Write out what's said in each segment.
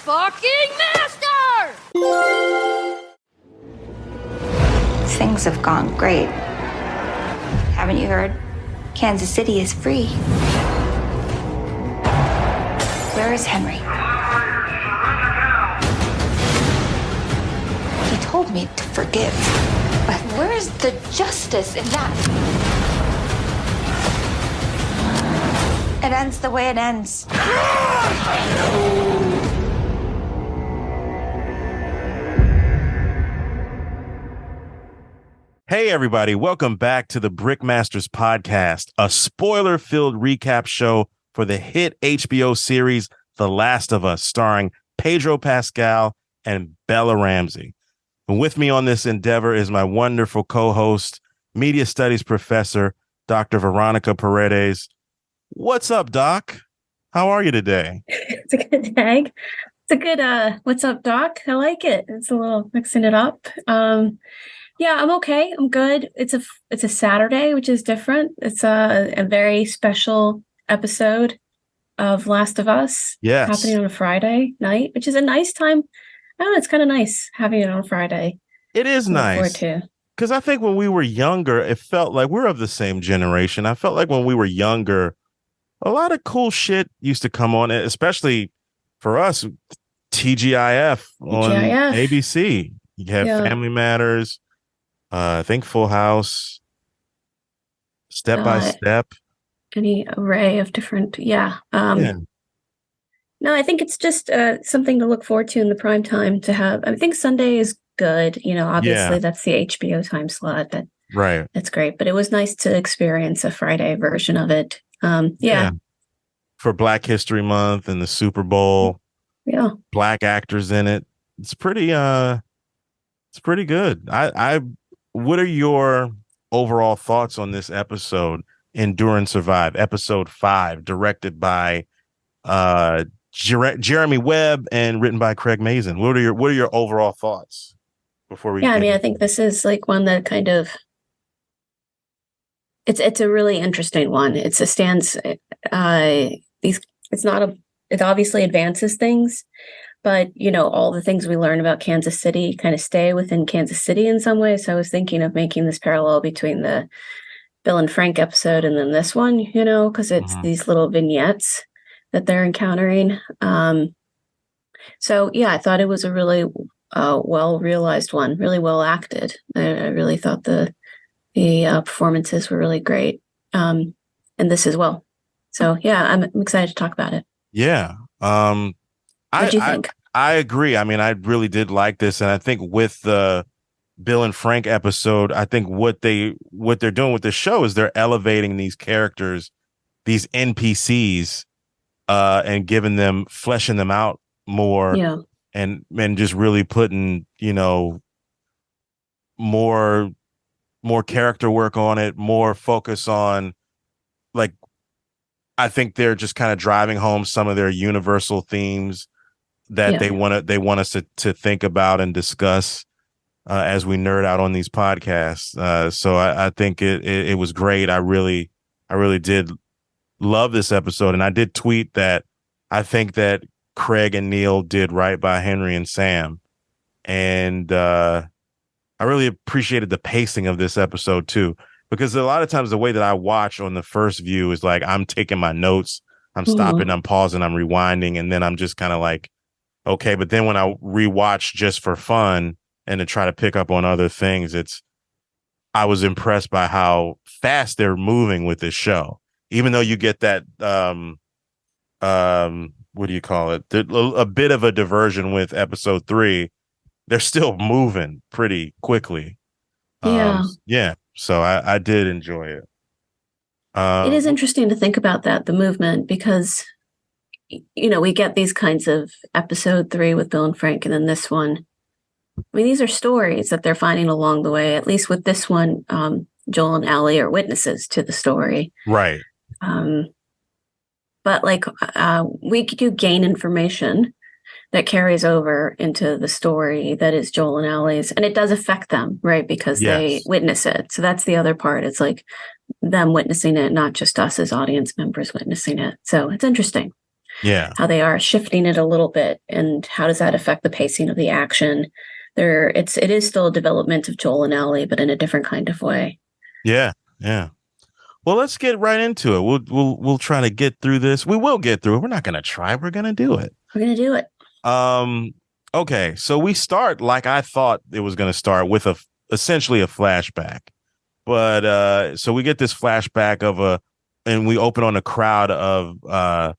fucking master! Things have gone great. Haven't you heard? Kansas City is free. Where is Henry? He told me to forgive. But where is the justice in that? It ends the way it ends. Hey, everybody. Welcome back to the Brickmasters podcast, a spoiler-filled recap show for the hit HBO series The Last of Us, starring Pedro Pascal and Bella Ramsey. And with me on this endeavor is my wonderful co-host, media studies professor, Dr. Veronica Paredes. What's up, Doc? How are you today? It's a good tag. It's a good, what's up, Doc? I like it. It's a little mixing it up. Yeah, I'm okay. I'm good. It's a Saturday, which is different. It's a very special episode of Last of Us. Yes. Happening on a Friday night, which is a nice time. I don't know, it's kind of nice having it on Friday. It is nice. Because I think when we were younger, it felt like we're of the same generation. I felt like when we were younger, a lot of cool shit used to come on, especially for us, TGIF on ABC. You have Family Matters. I think Full House, Step by Step. Any array of different, No, I think it's just something to look forward to in the prime time to have. I think Sunday is good. You know, obviously that's the HBO time slot. That's great. But it was nice to experience a Friday version of it. For Black History Month and the Super Bowl. Yeah. Black actors in it. It's pretty good. What are your overall thoughts on this episode, Endure and Survive, episode 5, directed by Jeremy Webb and written by Craig Mazin? What are your overall thoughts before we? I think this is like one that kind of it's a really interesting one. It obviously advances things. But, you know, all the things we learn about Kansas City kind of stay within Kansas City in some ways. So I was thinking of making this parallel between the Bill and Frank episode and then this one, you know, because it's these little vignettes that they're encountering. I thought it was a really well-realized one, really well acted. I really thought the performances were really great. And this as well. So, I'm excited to talk about it. Yeah. What do you think? I agree. I mean, I really did like this, and I think with the Bill and Frank episode, I think what they're doing with the show is they're elevating these characters, these NPCs, and fleshing them out more, and just really putting, you know, more character work on it, more focus on, like, I think they're just kind of driving home some of their universal themes that they want us to think about and discuss as we nerd out on these podcasts. So I think it was great. I really did love this episode, and I did tweet that I think that Craig and Neil did right by Henry and Sam, and I really appreciated the pacing of this episode too. Because a lot of times the way that I watch on the first view is like I'm taking my notes, I'm stopping, I'm pausing, I'm rewinding, and then I'm just kind of like, okay. But then when I rewatch just for fun and to try to pick up on other things, I was impressed by how fast they're moving with this show. Even though you get that, what do you call it? A bit of a diversion with episode 3, they're still moving pretty quickly. So I did enjoy it. It is interesting to think about the movement, because, you know, we get these kinds of episode 3 with Bill and Frank, and then this one. I mean, these are stories that they're finding along the way. At least with this one, Joel and Ellie are witnesses to the story. Right. But like we do gain information that carries over into the story that is Joel and Ellie's, and it does affect them, right? Because they witness it. So that's the other part. It's like them witnessing it, not just us as audience members witnessing it. So it's interesting. Yeah. how they are shifting it a little bit, and how does that affect the pacing of the action. It is still a development of Joel and Ellie, but in a different kind of way. Yeah. Yeah. Well, let's get right into it. We'll try to get through this. We will get through it. We're not going to try. We're going to do it. We're going to do it. Okay. So we start like I thought it was going to start, with essentially a flashback. But so we get this flashback and we open on a crowd of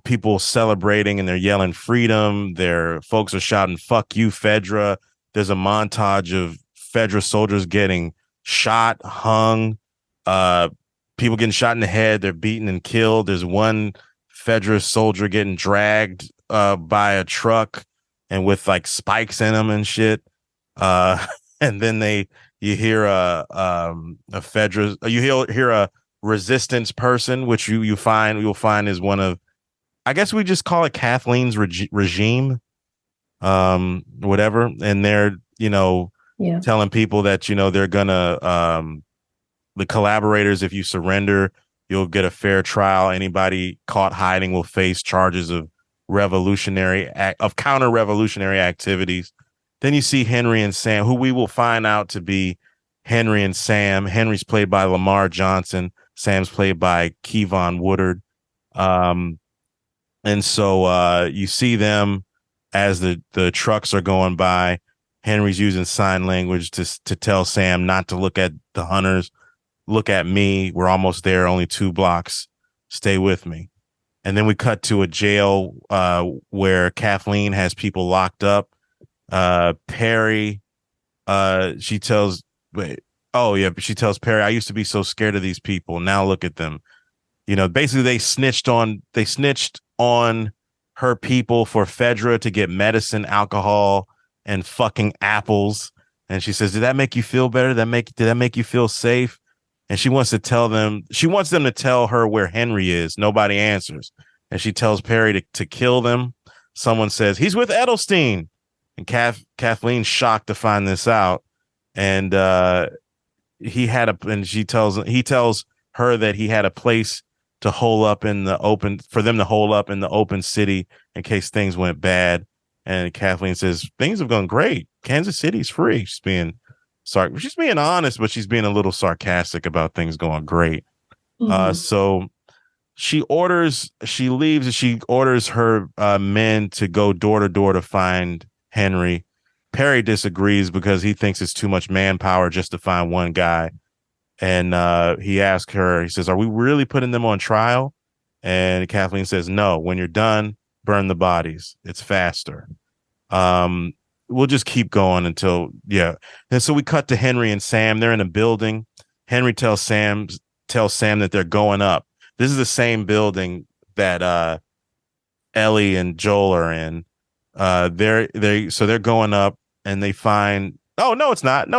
people celebrating, and they're yelling freedom. Their folks are shouting, "Fuck you, Fedra." There's a montage of Fedra soldiers getting shot, hung, people getting shot in the head. They're beaten and killed. There's one Fedra soldier getting dragged by a truck and with like spikes in them and shit. And then you hear a Fedra, you hear a resistance person, which you'll find is one of, I guess we just call it Kathleen's regime, whatever. And they're, telling people that, they're gonna, the collaborators, if you surrender, you'll get a fair trial. Anybody caught hiding will face charges of counter-revolutionary activities. Then you see Henry and Sam, who we will find out to be Henry and Sam. Henry's played by Lamar Johnson. Sam's played by Kevon Woodard. And so you see them as the trucks are going by. Henry's using sign language to tell Sam not to look at the hunters. Look at me. We're almost there. Only 2 blocks. Stay with me. And then we cut to a jail where Kathleen has people locked up. Perry, she tells Perry, "I used to be so scared of these people. Now look at them." Basically they snitched on her people for Fedra to get medicine, alcohol, and fucking apples. And she says, "Did that make you feel better? Did that make you feel safe?" And she wants them to tell her where Henry is. Nobody answers. And she tells Perry to kill them. Someone says, "He's with Edelstein." And Kathleen's shocked to find this out. And he tells her that he had a place to hole up in the open, for them to hole up in the open city in case things went bad. And Kathleen says, "Things have gone great. Kansas City's free." She's being honest, but she's being a little sarcastic about things going great. Mm-hmm. So she leaves, and she orders her men to go door to door to find Henry. Perry disagrees because he thinks it's too much manpower just to find one guy. And he asks her, he says, "Are we really putting them on trial?" And Kathleen says, "No, when you're done, burn the bodies. It's faster." We'll just keep going until, yeah. And so we cut to Henry and Sam. They're in a building. Henry tells Sam that they're going up. This is the same building that Ellie and Joel are in. So they're going up, and they find, oh, no, it's not.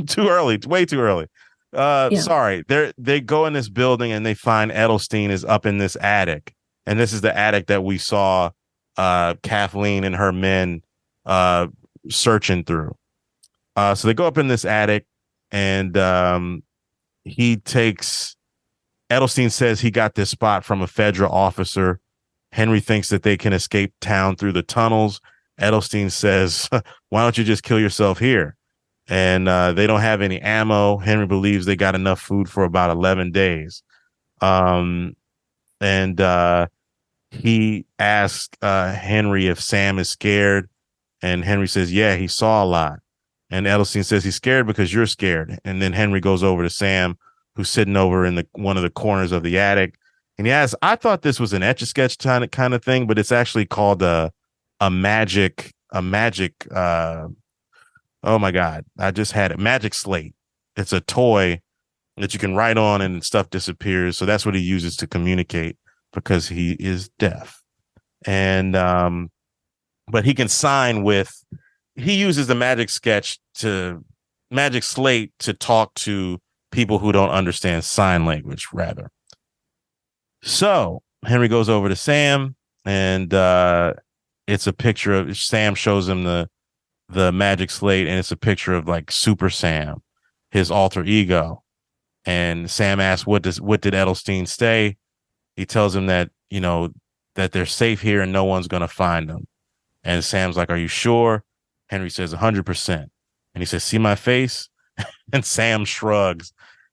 Too early. Way too early. Sorry. They go in this building, and they find Edelstein is up in this attic. And this is the attic that we saw Kathleen and her men searching through. So they go up in this attic, and Edelstein says he got this spot from a Fedra officer. Henry thinks that they can escape town through the tunnels. Edelstein says, "Why don't you just kill yourself here?" And they don't have any ammo. Henry believes they got enough food for about 11 days. He asks Henry if Sam is scared. And Henry says, "Yeah, he saw a lot." And Edelstein says he's scared because you're scared. And then Henry goes over to Sam, who's sitting over in one of the corners of the attic. And he asks, I thought this was an Etch-a-Sketch kind of thing, but it's actually called a magic, oh my God, I just had it. Magic slate. It's a toy that you can write on and stuff disappears. So that's what he uses to communicate, because he is deaf. And, but he can sign he uses the magic slate to talk to people who don't understand sign language, rather. So Henry goes over to Sam, and it's a picture of Sam, shows him the magic slate, and it's a picture of like Super Sam, his alter ego. And Sam asks, what did Edelstein say? He tells him that, that they're safe here and no one's going to find them. And Sam's like, are you sure? Henry says 100%. And he says, see my face? And Sam shrugs.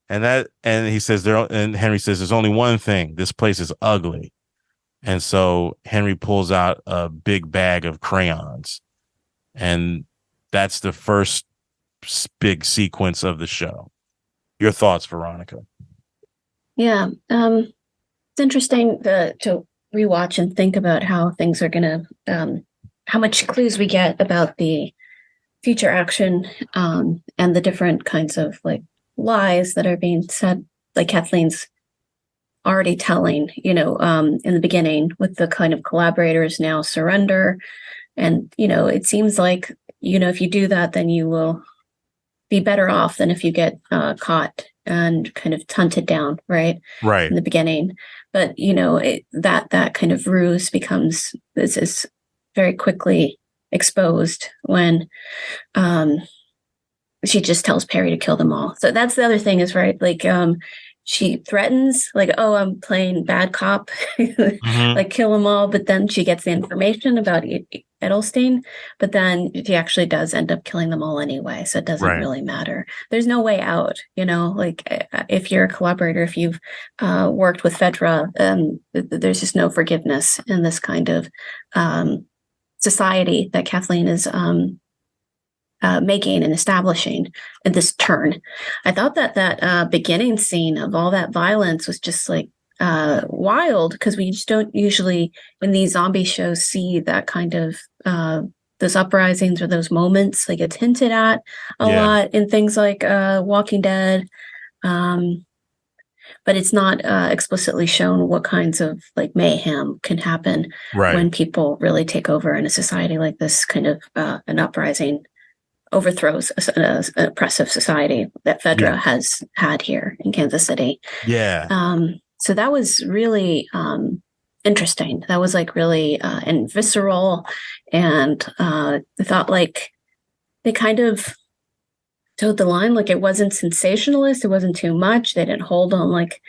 And he says and Henry says, there's only one thing. This place is ugly. And so Henry pulls out a big bag of crayons. And that's the first big sequence of the show. Your thoughts, Veronica? Yeah. It's interesting to rewatch and think about how things are going to, how much clues we get about the future action, and the different kinds of like lies that are being said, like Kathleen's already telling, in the beginning with the kind of collaborators now surrender. And, it seems like, if you do that, then you will be better off than if you get caught and kind of hunted down, right? Right. In the beginning. But, that kind of ruse becomes, this is very quickly exposed when she just tells Perry to kill them all. So that's the other thing is, right, like she threatens, like, oh, I'm playing bad cop, like kill them all. But then she gets the information about Edelstein, but then she actually does end up killing them all anyway. So it doesn't really matter. There's no way out, like if you're a collaborator, if you've worked with Fedra, there's just no forgiveness in this kind of society that Kathleen is making and establishing in this turn. I thought that beginning scene of all that violence was just like wild, because we just don't usually in these zombie shows see that kind of those uprisings or those moments. Like it's hinted at a lot in things like Walking Dead, but it's not explicitly shown what kinds of like mayhem can happen when people really take over in a society like this. Kind of an uprising overthrows an oppressive society that Fedra has had here in Kansas City. So that was really interesting. That was like really and visceral, and I thought like they kind of towed the line. Like it wasn't sensationalist, it wasn't too much. They didn't hold on. Like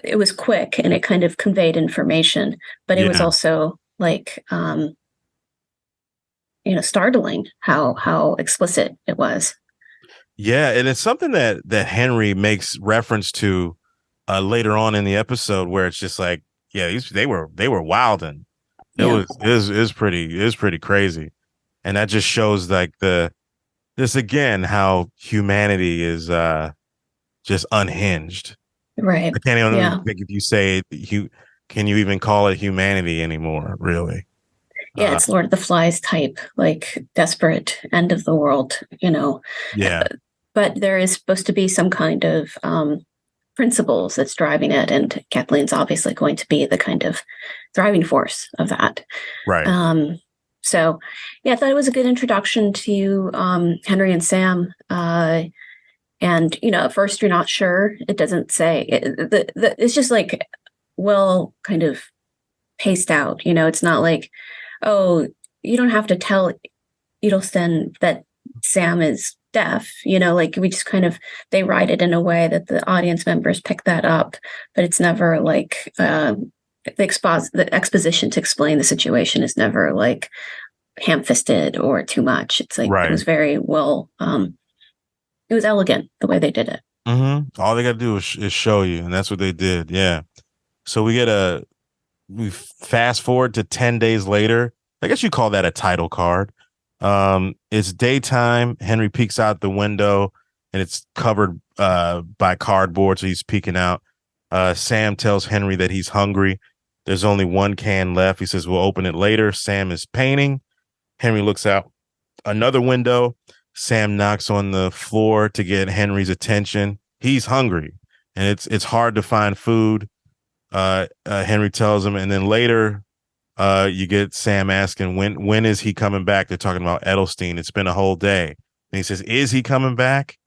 it was quick and it kind of conveyed information, but it was also like startling how explicit it was. Yeah, and it's something that Henry makes reference to later on in the episode, where it's just like, they were wilding. It was pretty crazy, and that just shows like this again how humanity is just unhinged. Right. I can't even think if you say can you even call it humanity anymore? Really? Yeah, it's Lord of the Flies type, like desperate end of the world, But there is supposed to be some kind of principles that's driving it, and Kathleen's obviously going to be the kind of driving force of that. Right. So, I thought it was a good introduction to Henry and Sam. And at first you're not sure. It doesn't say. It's just like kind of paced out. It's not like, oh, you don't have to tell Edelstein that Sam is deaf, like we just kind of, they write it in a way that the audience members pick that up, but it's never like the exposition to explain the situation is never like ham-fisted or too much. It's like it was very well, it was elegant the way they did it. All they got to do is show you, and that's what they did. Yeah. So we fast forward to 10 days later. I guess you call that a title card. It's daytime. Henry peeks out the window and it's covered by cardboard, so he's peeking out. Sam tells Henry that he's hungry. There's only one can left. He says, we'll open it later. Sam is painting. Henry looks out another window. Sam knocks on the floor to get Henry's attention. He's hungry, and it's hard to find food. Henry tells him, and then later you get Sam asking when is he coming back. They're talking about Edelstein. It's been a whole day. And he says, is he coming back?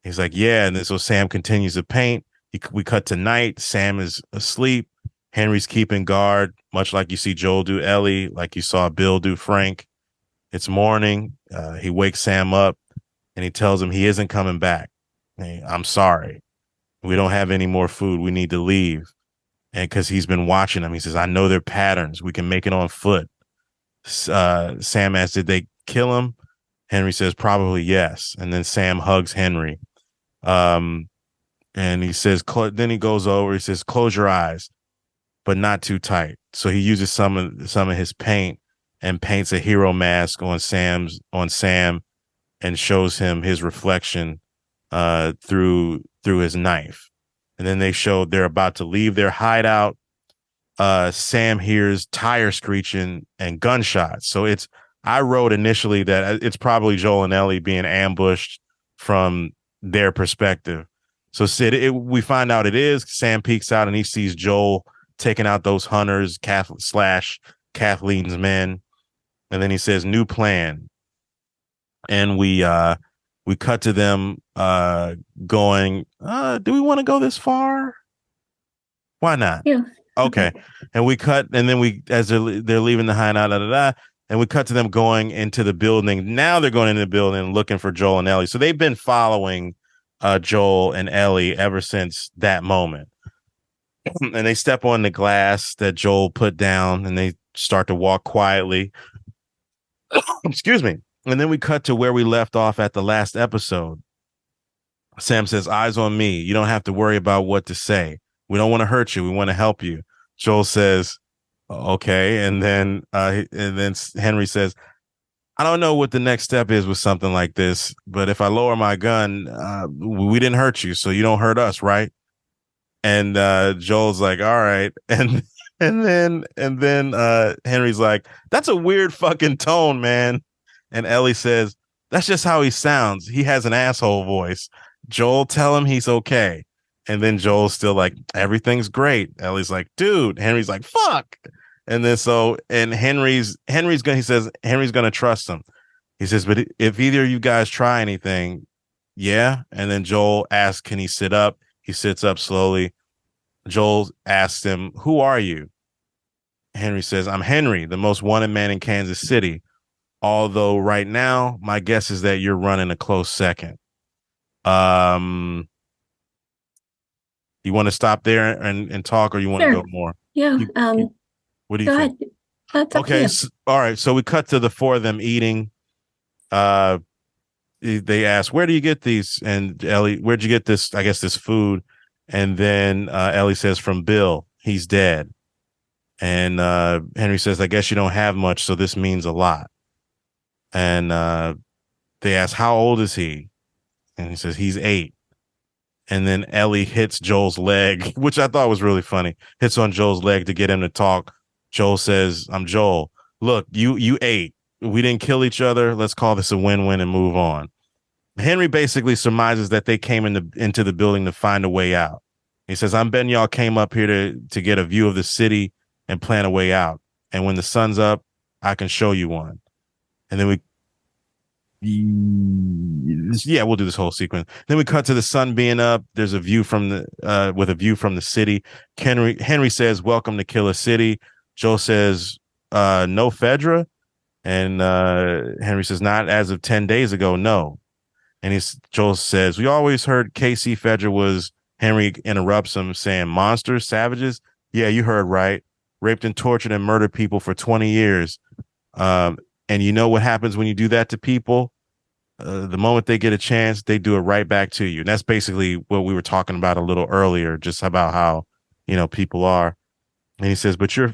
He's like, yeah. And then so Sam continues to paint. We cut to night. Sam is asleep. Henry's keeping guard, much like you see Joel do Ellie, like you saw Bill do Frank. It's morning. He wakes Sam up and he tells him he isn't coming back. Hey, I'm sorry. We don't have any more food. We need to leave. And because he's been watching them, he says, I know their patterns. We can make it on foot. Sam asks, did they kill him? Henry says, probably yes. And then Sam hugs Henry. And he says, then he goes over, he says, close your eyes, but not too tight. So he uses some of his paint and paints a hero mask on Sam and shows him his reflection through his knife. And then they're about to leave their hideout. Sam hears tire screeching and gunshots. So I wrote initially that it's probably Joel and Ellie being ambushed from their perspective. So Sid, we find out it is. Sam peeks out and he sees Joel taking out those hunters, Kathleen's men. And then he says, new plan. And we cut to them going, do we want to go this far? Why not? Yeah. Okay. And we cut, and then as they're leaving the hideout, and we cut to them going into the building. Now they're going into the building looking for Joel and Ellie. So they've been following Joel and Ellie ever since that moment. And they step on the glass that Joel put down, and they start to walk quietly. Excuse me. And then we cut to where we left off at the last episode. Sam says, eyes on me. You don't have to worry about what to say. We don't want to hurt you. We want to help you. Joel says, okay. And then Henry says, I don't know what the next step is with something like this, but if I lower my gun, we didn't hurt you, so you don't hurt us, right? And Joel's like, all right. And then Henry's like, that's a weird fucking tone, man. And Ellie says, that's just how he sounds. He has an asshole voice. Joel, tell him he's okay. And then Joel's still like, everything's great. Ellie's like, dude. Henry's like, fuck. And then Henry's gonna trust him. He says, but if either of you guys try anything, yeah. And then Joel asks, can he sit up? He sits up slowly. Joel asks him, who are you? Henry says, I'm Henry, the most wanted man in Kansas City. Although right now, my guess is that you're running a close second. You want to stop there and talk, or you want to go more? Yeah. What do you think? That's okay. All right. So we cut to the four of them eating. They ask, where do you get these? And Ellie, where'd you get this? I guess this food. And then Ellie says, from Bill. He's dead. And Henry says, I guess you don't have much, so this means a lot. And they ask, how old is he? And he says, he's 8. And then Ellie hits Joel's leg, which I thought was really funny. Hits on Joel's leg to get him to talk. Joel says, I'm Joel. Look, you ate. We didn't kill each other. Let's call this a win-win and move on. Henry basically surmises that they came into the building to find a way out. He says, I'm betting y'all came up here to get a view of the city and plan a way out. And when the sun's up, I can show you one. And then we'll do this whole sequence. Then we cut to the sun being up. There's a view from the city. Henry says, welcome to Killer City. Joe says, no Fedra. And Henry says, not as of 10 days ago, no. And Joel says, we always heard KC Fedra was. Henry interrupts him saying, monsters, savages. Yeah, you heard right. Raped and tortured and murdered people for 20 years. And you know what happens when you do that to people? The moment they get a chance, they do it right back to you. And that's basically what we were talking about a little earlier, just about how, people are. And he says, but you're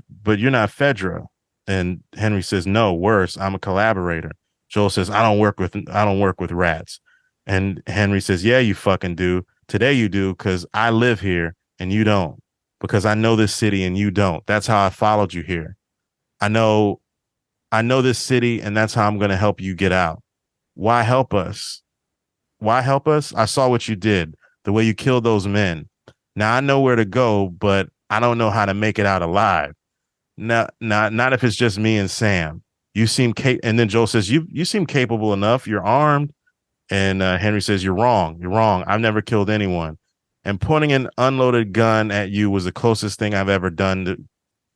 not Fedra. And Henry says, no, worse, I'm a collaborator. Joel says, I don't work with rats. And Henry says, yeah, you fucking do. Today you do, because I live here and you don't. Because I know this city and you don't. That's how I followed you here. I know this city, and that's how I'm going to help you get out. Why help us? Why help us? I saw what you did, the way you killed those men. Now I know where to go, but I don't know how to make it out alive. Not if it's just me and Sam. You seem and then Joel says, you seem capable enough. You're armed. And Henry says, you're wrong. You're wrong. I've never killed anyone. And pointing an unloaded gun at you was the closest thing I've ever done.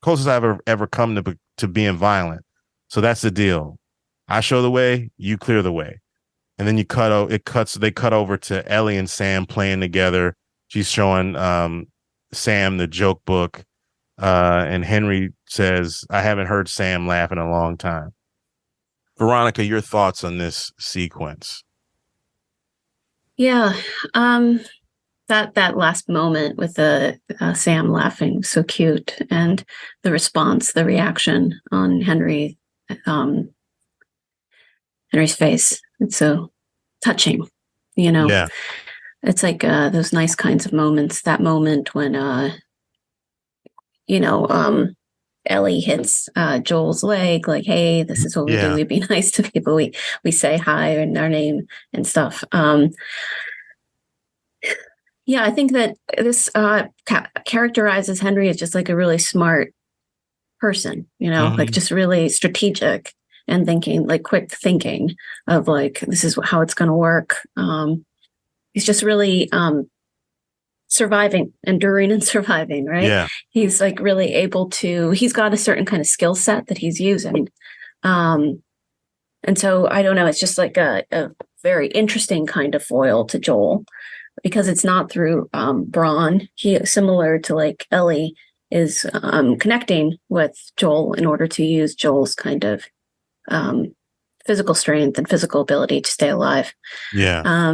Closest I've ever come to being violent. So that's the deal. I show the way, you clear the way. And then they cut over to Ellie and Sam playing together. She's showing Sam the joke book, and Henry says, "I haven't heard Sam laugh in a long time." Veronica, your thoughts on this sequence? Yeah. That last moment with the Sam laughing, so cute, and the response, the reaction on um, Henry's face. It's so touching, you know. Yeah. It's like those nice kinds of moments. That moment when you know, Ellie hits Joel's leg, like, "Hey, this is what we do. Yeah. We be nice to people. We say hi and our name and stuff." Yeah, I think that this characterizes Henry as just like a really smart person, you know, like just really strategic and thinking, like quick thinking of like, this is how it's going to work. He's just really surviving, enduring and surviving, right? Yeah. He's like really able to, he's got a certain kind of skill set that he's using. And so I don't know, it's just like a very interesting kind of foil to Joel, because it's not through brawn. He, similar to like Ellie, is connecting with Joel in order to use Joel's kind of physical strength and physical ability to stay alive. Yeah.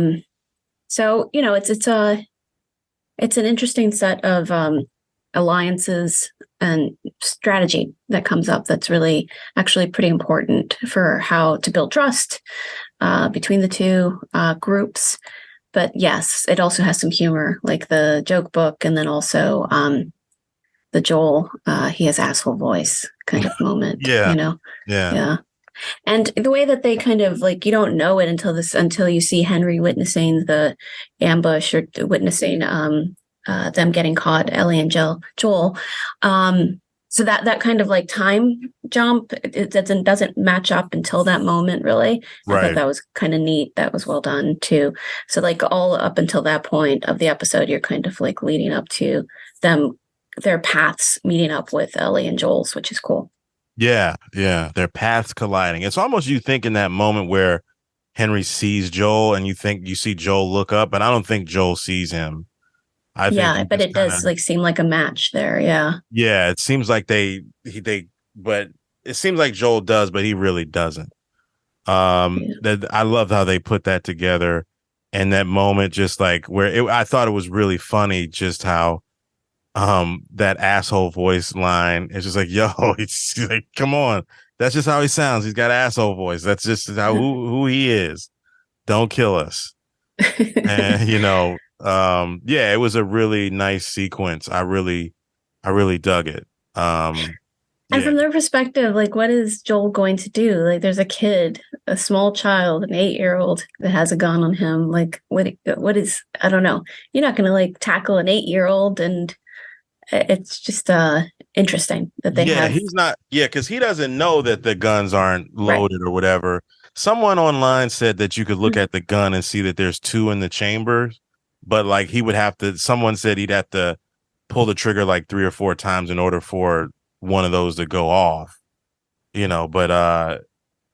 So you know, it's an interesting set of alliances and strategy that comes up. That's really actually pretty important for how to build trust between the two groups. But yes, it also has some humor, like the joke book, and then also the Joel, he has asshole voice kind of moment. Yeah. You know? Yeah. Yeah. And the way that they kind of like, you don't know it until you see Henry witnessing the ambush, or witnessing them getting caught, Ellie and Joel. So that kind of like time jump, it doesn't match up until that moment, really. I thought that was kind of neat. That was well done too. So like all up until that point of the episode, you're kind of like leading up to them, their paths meeting up with Ellie and Joel's, which is cool. Yeah. Yeah. Their paths colliding. It's almost, you think in that moment where Henry sees Joel and you think you see Joel look up, but I don't think Joel sees him. Yeah, but it does like seem like a match there. Yeah. Yeah, it seems like but it seems like Joel does, but he really doesn't. That I love how they put that together, and that moment, just like where I thought it was really funny, just how that asshole voice line is just like, yo, it's like, come on, that's just how he sounds. He's got asshole voice. That's just how who he is. Don't kill us. And you know. Yeah, it was a really nice sequence. I really dug it. And from their perspective, like, what is Joel going to do? Like, there's a kid, a small child, an 8-year-old that has a gun on him. Like, what is, I don't know. You're not going to like tackle an 8-year-old, and it's just interesting that they have. He's not. Yeah, because he doesn't know that the guns aren't loaded or whatever. Someone online said that you could look at the gun and see that there's 2 in the chambers. But like someone said he'd have to pull the trigger like 3 or 4 times in order for one of those to go off, you know. But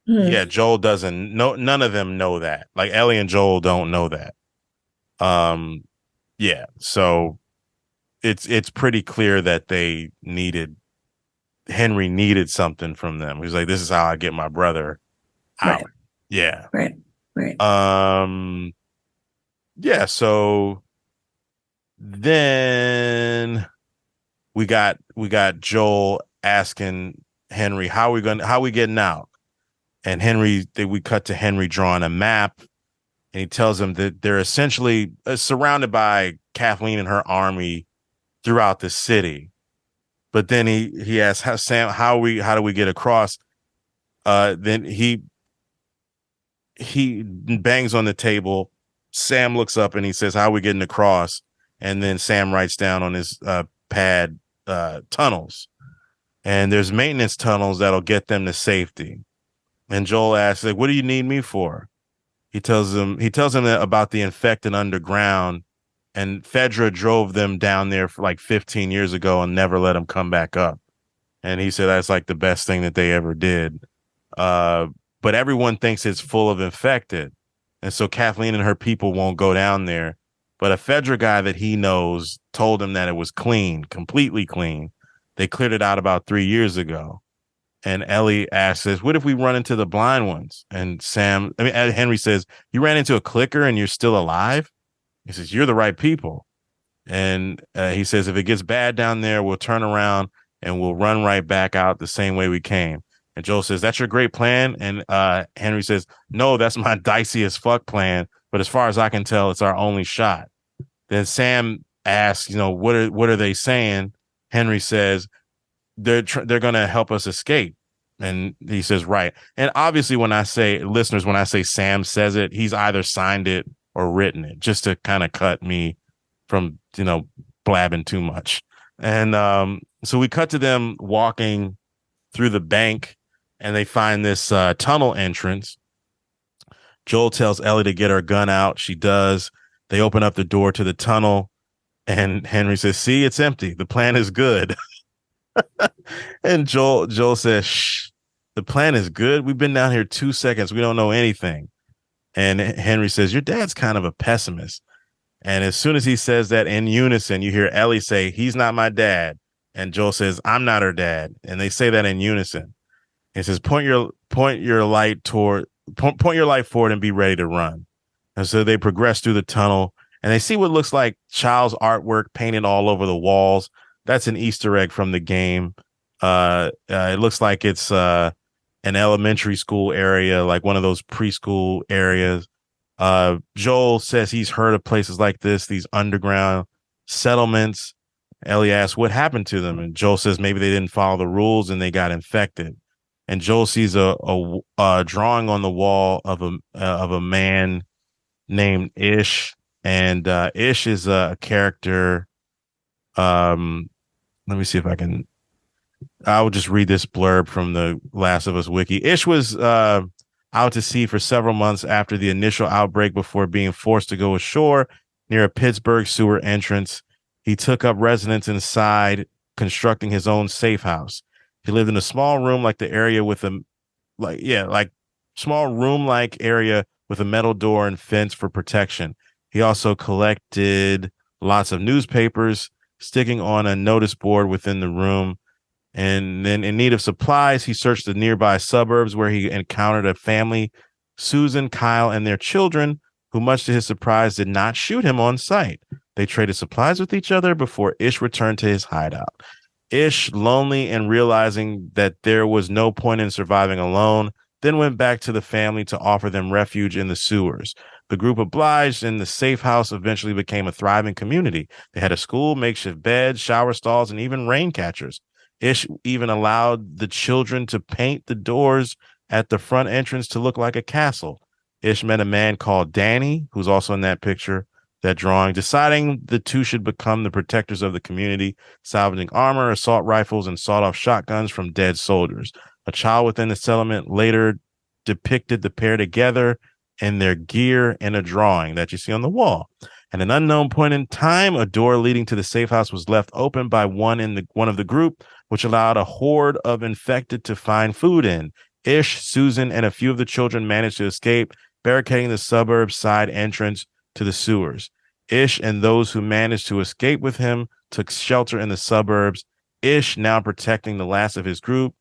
yeah, Joel doesn't know. None of them know that. Like Ellie and Joel don't know that. Yeah, so it's pretty clear that Henry needed something from them. He's like, this is how I get my brother out. Right. Yeah. Right. Yeah, so then we got Joel asking Henry, how we getting out? And we cut to Henry drawing a map, and he tells him that they're essentially surrounded by Kathleen and her army throughout the city. But then he asks Sam, how do we get across? Then he bangs on the table. Sam looks up and he says, how are we getting across? And then Sam writes down on his pad, tunnels. And there's maintenance tunnels that'll get them to safety. And Joel asks, like, what do you need me for? He tells him that about the infected underground, and Fedra drove them down there for like 15 years ago and never let them come back up. And he said that's like the best thing that they ever did. But everyone thinks it's full of infected. And so Kathleen and her people won't go down there. But a Fedra guy that he knows told him that it was clean, completely clean. They cleared it out about 3 years ago. And Ellie asks, says, what if we run into the blind ones? And Henry says, you ran into a clicker and you're still alive? He says, you're the right people. And he says, if it gets bad down there, we'll turn around and we'll run right back out the same way we came. And Joel says, that's your great plan. And Henry says, no, that's my dicey as fuck plan. But as far as I can tell, it's our only shot. Then Sam asks, what are they saying? Henry says, they're going to help us escape. And he says, right. And obviously, when I say Sam says it, he's either signed it or written it just to kind of cut me from, blabbing too much. And so we cut to them walking through the bank and they find this tunnel entrance. Joel tells Ellie to get her gun out. She does. They open up the door to the tunnel and Henry says, see, it's empty. The plan is good. And Joel says, shh, the plan is good. We've been down here 2 seconds. We don't know anything. And Henry says, your dad's kind of a pessimist. And as soon as he says that in unison, you hear Ellie say, he's not my dad. And Joel says, I'm not her dad. And they say that in unison. He says, point your light forward and be ready to run. And so they progress through the tunnel and they see what looks like child's artwork painted all over the walls. That's an Easter egg from the game. It looks like it's an elementary school area, like one of those preschool areas. Joel says he's heard of places like this, these underground settlements. Ellie asks what happened to them, and Joel says maybe they didn't follow the rules and they got infected. And Joel sees a drawing on the wall of a man named Ish, and Ish is a character. Let me see if I will just read this blurb from the Last of Us wiki. Ish was out to sea for several months after the initial outbreak before being forced to go ashore near a Pittsburgh sewer entrance. He took up residence inside, constructing his own safe house. He lived in a small room like area with a metal door and fence for protection. He also collected lots of newspapers, sticking on a notice board within the room. And then in need of supplies, he searched the nearby suburbs where he encountered a family, Susan, Kyle, and their children, who, much to his surprise, did not shoot him on sight. They traded supplies with each other before Ish returned to his hideout. Ish, lonely and realizing that there was no point in surviving alone, then went back to the family to offer them refuge in the sewers. The group obliged, and the safe house eventually became a thriving community. They had a school, makeshift beds, shower stalls, and even rain catchers. Ish even allowed the children to paint the doors at the front entrance to look like a castle. Ish met a man called Danny, who's also in that picture, that drawing, deciding the two should become the protectors of the community, salvaging armor, assault rifles, and sawed-off shotguns from dead soldiers. A child within the settlement later depicted the pair together in their gear in a drawing that you see on the wall. At an unknown point in time, a door leading to the safe house was left open by one of the group, which allowed a horde of infected to find food in. Ish, Susan, and a few of the children managed to escape, barricading the suburb's side entrance to the sewers. Ish and those who managed to escape with him took shelter in the suburbs. Ish, now protecting the last of his group.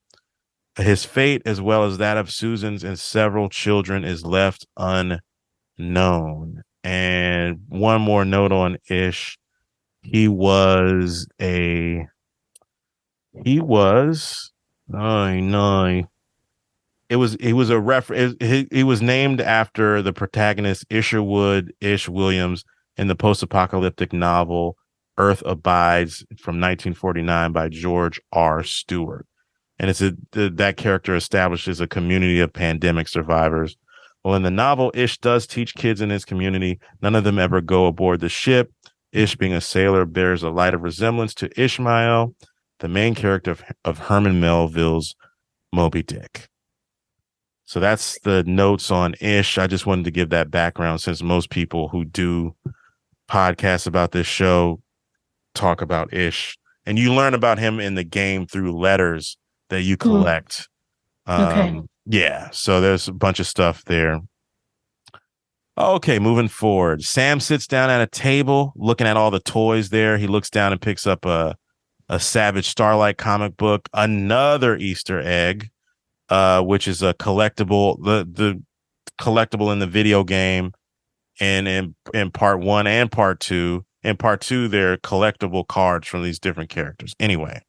His fate, as well as that of Susan's and several children, is left unknown. And one more note on Ish. He was named after the protagonist Isherwood Ish Williams in the post-apocalyptic novel Earth Abides from 1949 by George R. Stewart. And that character establishes a community of pandemic survivors. Well, in the novel, Ish does teach kids in his community. None of them ever go aboard the ship. Ish, being a sailor, bears a light of resemblance to Ishmael, the main character of Herman Melville's Moby Dick. So that's the notes on Ish. I just wanted to give that background since most people who do podcasts about this show talk about Ish. And you learn about him in the game through letters that you collect. Okay. Yeah, so there's a bunch of stuff there. Okay, moving forward. Sam sits down at a table looking at all the toys there. He looks down and picks up a Savage Starlight comic book, another Easter egg, which is a collectible, the collectible in the video game, and in part one and part two. In part two, they're collectible cards from these different characters. Anyway,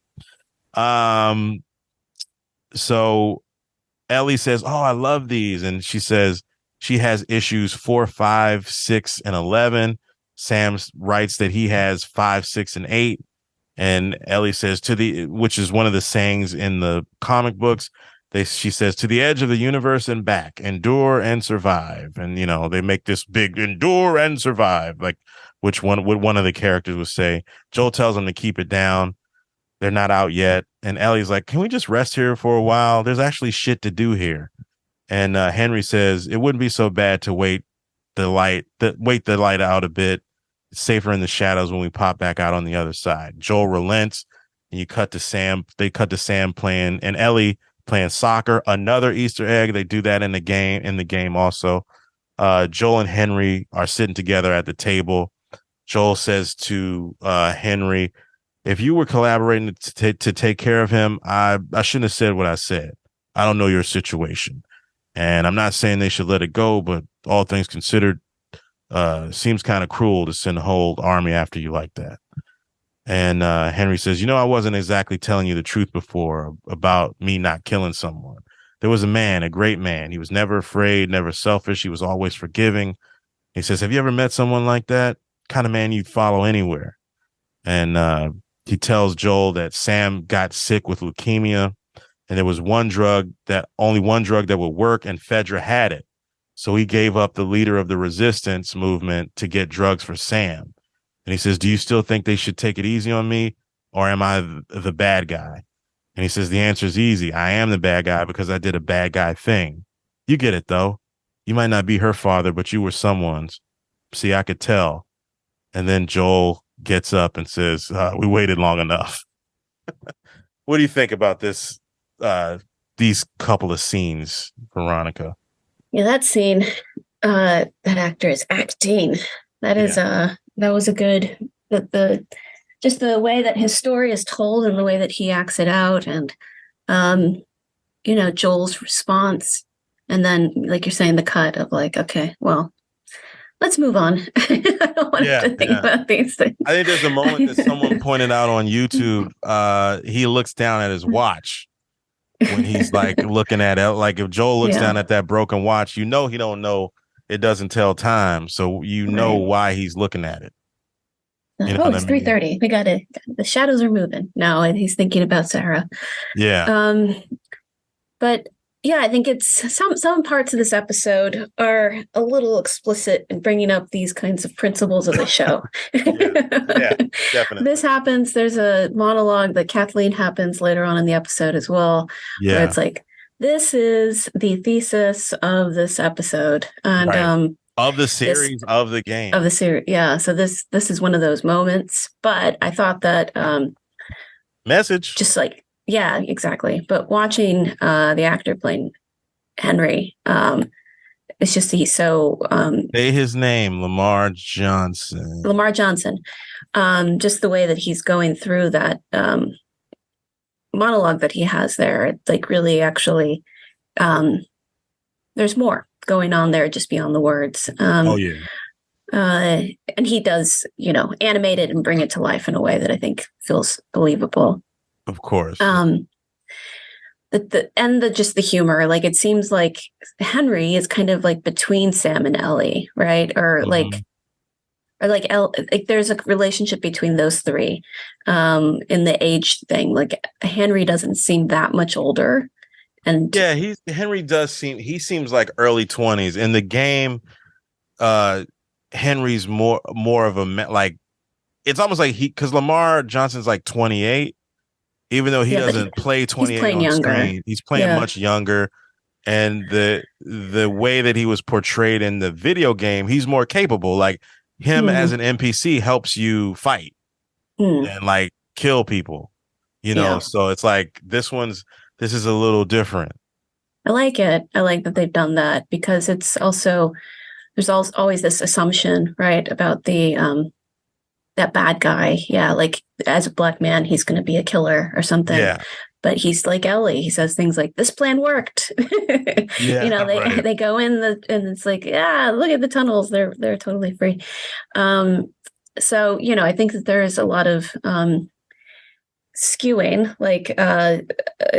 so Ellie says, "Oh, I love these," and she says she has issues 4, 5, 6, and 11. Sam writes that he has 5, 6, and 8. And Ellie says which is one of the sayings in the comic books. She says, "To the edge of the universe and back, endure and survive." And, they make this big endure and survive, like which one would one of the characters would say. Joel tells them to keep it down. They're not out yet. And Ellie's like, "Can we just rest here for a while? There's actually shit to do here." And Henry says, "It wouldn't be so bad to wait the light out a bit. It's safer in the shadows when we pop back out on the other side." Joel relents, and you cut to Sam. They cut to Sam playing and Ellie playing soccer. Another Easter egg. They do that in the game also. Joel and Henry are sitting together at the table. Joel says to Henry, "If you were collaborating to take care of him, I shouldn't have said what I said. I don't know your situation. And I'm not saying they should let it go, but all things considered, seems kind of cruel to send a whole army after you like that." And Henry says, "I wasn't exactly telling you the truth before about me not killing someone. There was a great man. He was never afraid, never selfish. He was always forgiving." He says, "Have you ever met someone like that? Kind of man you'd follow anywhere." And he tells Joel that Sam got sick with leukemia, and there was only one drug that would work, and Fedra had it. So he gave up the leader of the resistance movement to get drugs for Sam. And he says, "Do you still think they should take it easy on me, or am I the bad guy?" And he says, "The answer is easy. I am the bad guy because I did a bad guy thing. You get it, though. You might not be her father, but you were someone's. See, I could tell." And then Joel gets up and says, "We waited long enough." What do you think about these couple of scenes, Veronica? Yeah, that scene, that actor is acting. That is that was a good just the way that his story is told and the way that he acts it out, and Joel's response, and then like you're saying, the cut of like, okay, well, let's move on. I don't want to think about these things. I think there's a moment that someone pointed out on YouTube. He looks down at his watch when he's like looking at it. Like if Joel looks down at that broken watch, he don't know, it doesn't tell time. So why he's looking at it. It's 3:30. We got it. The shadows are moving. No, and he's thinking about Sarah. Yeah. But yeah, I think it's some parts of this episode are a little explicit in bringing up these kinds of principles of the show. yeah, definitely. This happens. There's a monologue that Kathleen happens later on in the episode as well. Yeah. Where it's like, this is the thesis of this episode. And of the series, of the game. Of the series, yeah. So this is one of those moments. But I thought that message. Just like, yeah, exactly. But watching the actor playing Henry, it's just he's so say his name, Lamar Johnson. Just the way that he's going through that monologue that he has there, it's like really actually there's more going on there just beyond the words. And he does, animate it and bring it to life in a way that I think feels believable. Of course. Just the humor, like it seems like Henry is kind of like between Sam and Ellie, right? Or like there's a relationship between those three in the age thing. Like Henry doesn't seem that much older. And Henry seems like early 20s. In the game, Henry's more of a like, it's almost like because Lamar Johnson's like 28, even though he doesn't play 28 on younger. Screen. He's playing much younger. And the way that he was portrayed in the video game, he's more capable. Like him as an NPC helps you fight and like kill people, so it's like this is a little different. I like it. I like that they've done that because it's also there's always this assumption, right, about the that bad guy. Yeah, like as a black man, he's going to be a killer or something. Yeah. But he's like Ellie. He says things like, "This plan worked." Yeah. Right. They go in and it's like, yeah, look at the tunnels. They're totally free. So I think that there is a lot of skewing. Like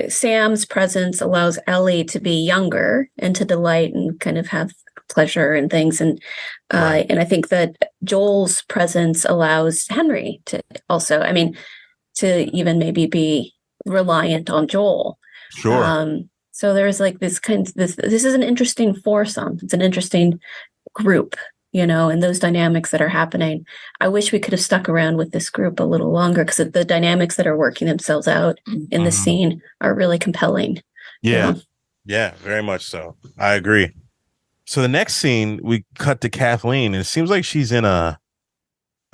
Sam's presence allows Ellie to be younger and to delight and kind of have pleasure and things, and I think that Joel's presence allows Henry to also, I mean, to even maybe be reliant on Joel. Sure. So there's like this this is an interesting foursome. It's an interesting group, and those dynamics that are happening. I wish we could have stuck around with this group a little longer, because the dynamics that are working themselves out in the scene are really compelling. Yeah. Yeah, very much so. I agree. So the next scene, we cut to Kathleen, and it seems like she's in a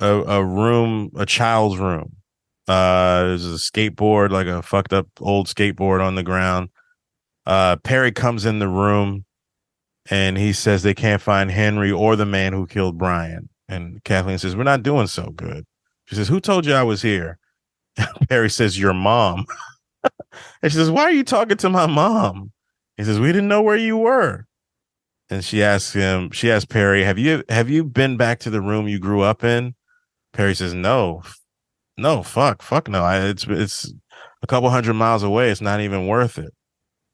room, a child's room. There's a skateboard, like a fucked up old skateboard on the ground. Perry comes in the room and he says they can't find Henry or the man who killed Brian. And Kathleen says, "We're not doing so good." She says, "Who told you I was here?" Perry says, "Your mom." And she says, "Why are you talking to my mom?" He says, "We didn't know where you were." And she asks Perry, have you been back to the room you grew up in? Perry says, no, fuck no. It's a couple hundred miles away. It's not even worth it.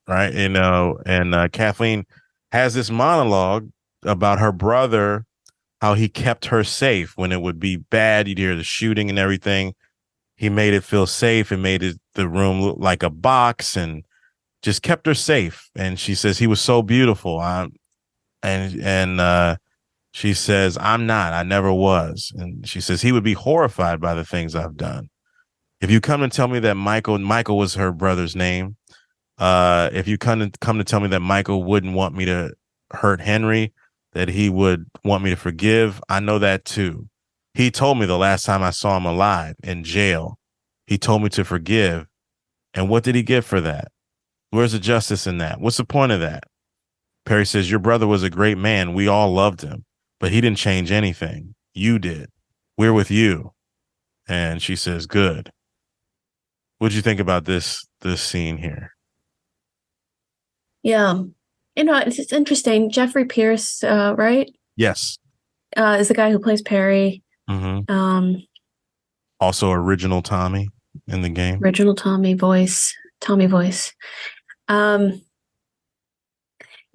Right. And Kathleen has this monologue about her brother, how he kept her safe when it would be bad. You'd hear the shooting and everything. He made it feel safe and made the room look like a box and just kept her safe. And she says, he was so beautiful. And she says, "I'm not. I never was." And she says, "He would be horrified by the things I've done. If you come and tell me that Michael was her brother's name. If you come to tell me that Michael wouldn't want me to hurt Henry, that he would want me to forgive, I know that too. He told me the last time I saw him alive in jail. He told me to forgive. And what did he get for that? Where's the justice in that? What's the point of that?" Perry says, "Your brother was a great man. We all loved him, but he didn't change anything. You did. We're with you." And she says, "Good." What'd you think about this scene here? Yeah. It's interesting. Jeffrey Pierce, right? Yes. Is the guy who plays Perry. Mm-hmm. Also original Tommy in the game. Original Tommy voice.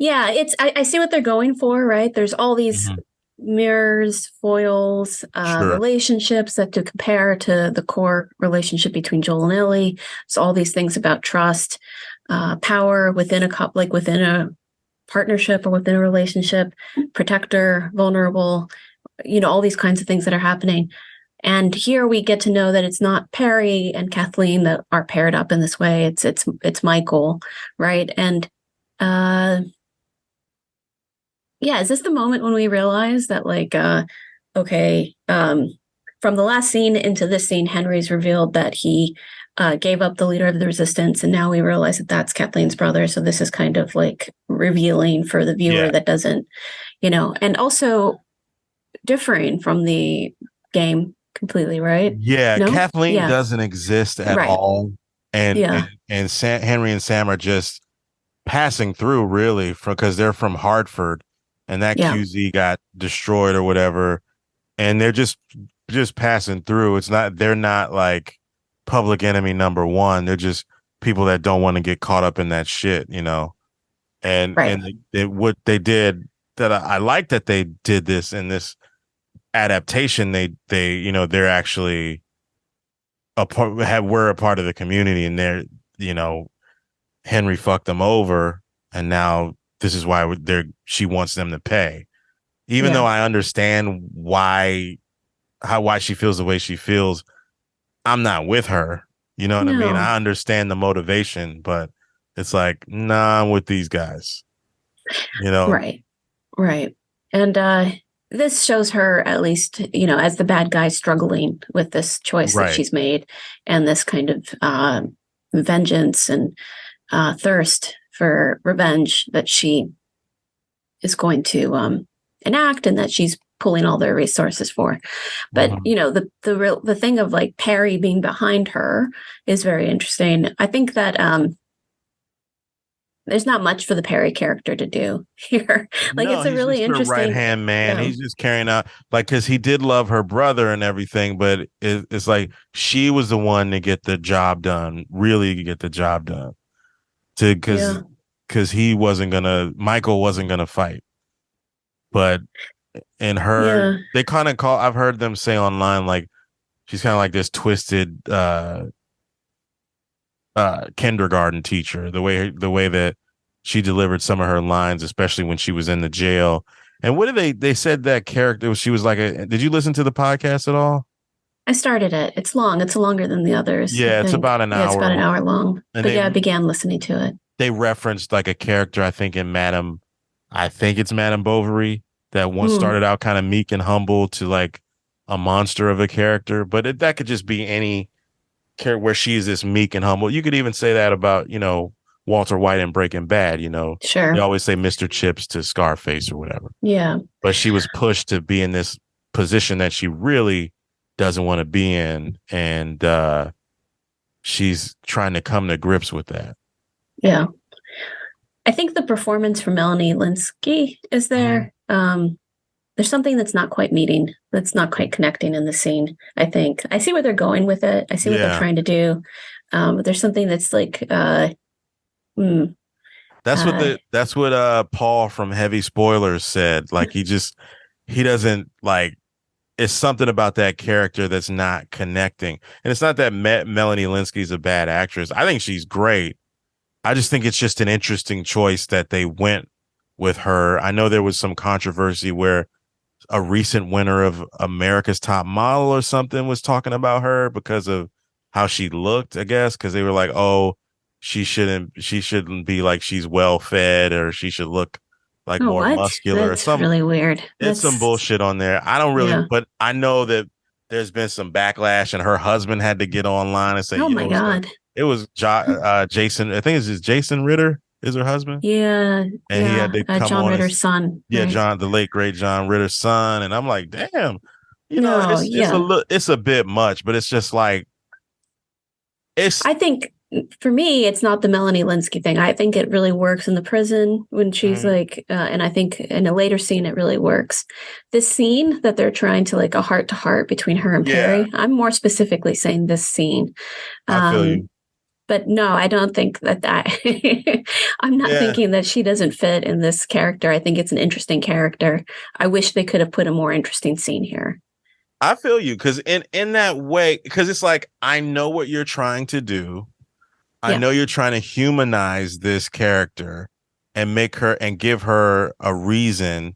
Yeah, I see what they're going for, right? There's all these mirrors, foils, relationships that to compare to the core relationship between Joel and Ellie. So all these things about trust, power within within a partnership or within a relationship, protector, vulnerable, all these kinds of things that are happening. And here we get to know that it's not Perry and Kathleen that are paired up in this way. It's Michael, right? And yeah, is this the moment when we realize that, like, from the last scene into this scene, Henry's revealed that he gave up the leader of the resistance, and now we realize that that's Kathleen's brother. So this is kind of like revealing for the viewer that doesn't, and also differing from the game completely, right? Yeah, no? Kathleen doesn't exist at all, and Henry and Sam are just passing through, really, because they're from Hartford. And that QZ got destroyed or whatever, and they're just passing through. They're not like public enemy number one. They're just people that don't want to get caught up in that shit, And what they did that I like that they did this in this adaptation. They're actually were a part of the community, and Henry fucked them over, and now this is why she wants them to pay, even though I understand why she feels the way she feels. I'm not with her. You know what I mean? I understand the motivation, but it's like, nah, I'm with these guys. Right. And this shows her, at least, as the bad guy, struggling with this choice that she's made, and this kind of vengeance and thirst for revenge that she is going to enact and that she's pulling all their resources for. But the thing of like Perry being behind her is very interesting. I think that there's not much for the Perry character to do here. Like, No, it's a he's really just her interesting right-hand man. He's just carrying out, like, because he did love her brother and everything, but it's like she was the one to get the job done, really get the job done. Because Michael wasn't gonna fight. But in her, they kind of I've heard them say online, like, she's kind of like this twisted kindergarten teacher, the way that she delivered some of her lines, especially when she was in the jail. And what did they said that character, she was like did you listen to the podcast at all? I started it. It's long. It's longer than the others. Yeah, it's about an hour. It's about an hour long. And but I began listening to it. They referenced like a character, I think it's Madame Bovary, that once started out kind of meek and humble to like a monster of a character. But that could just be any character where she's this meek and humble. You could even say that about, Walter White in Breaking Bad, Sure. They always say Mr. Chips to Scarface or whatever. Yeah. But she was pushed to be in this position that she really doesn't want to be in. And she's trying to come to grips with that. Yeah. I think the performance from Melanie Lynskey is there. There's something that's not quite connecting in the scene, I think. I see where they're going with it. I see what they're trying to do. But there's something that's like that's what Paul from Heavy Spoilers said. Like he doesn't like, it's something about that character that's not connecting. And it's not that Melanie Lynskey's a bad actress. I think she's great. I just think it's just an interesting choice that they went with her. I know there was some controversy where a recent winner of America's Top Model or something was talking about her because of how she looked, I guess, because they were like, oh, she shouldn't be like she's well fed, or she should look like more muscular. That's or something. Really weird. It's some bullshit on there. I don't really, but I know that there's been some backlash, and her husband had to get online and say, "Oh my God." It was Jason. I think it's just Jason Ritter is her husband. Yeah. And he had to come John on Ritter's son. Yeah. Right? The late, great John Ritter's son. And I'm like, damn, it's a bit much, but it's just like, I think for me, it's not the Melanie Lynskey thing. I think it really works in the prison when she's like, and I think in a later scene, it really works. This scene that they're trying to like a heart to heart between her and Perry. I'm more specifically saying this scene. I feel you. But no, I don't think that I'm not thinking that she doesn't fit in this character. I think it's an interesting character. I wish they could have put a more interesting scene here. I feel you, because in that way, because it's like, I know what you're trying to do. I know you're trying to humanize this character and make her and give her a reason.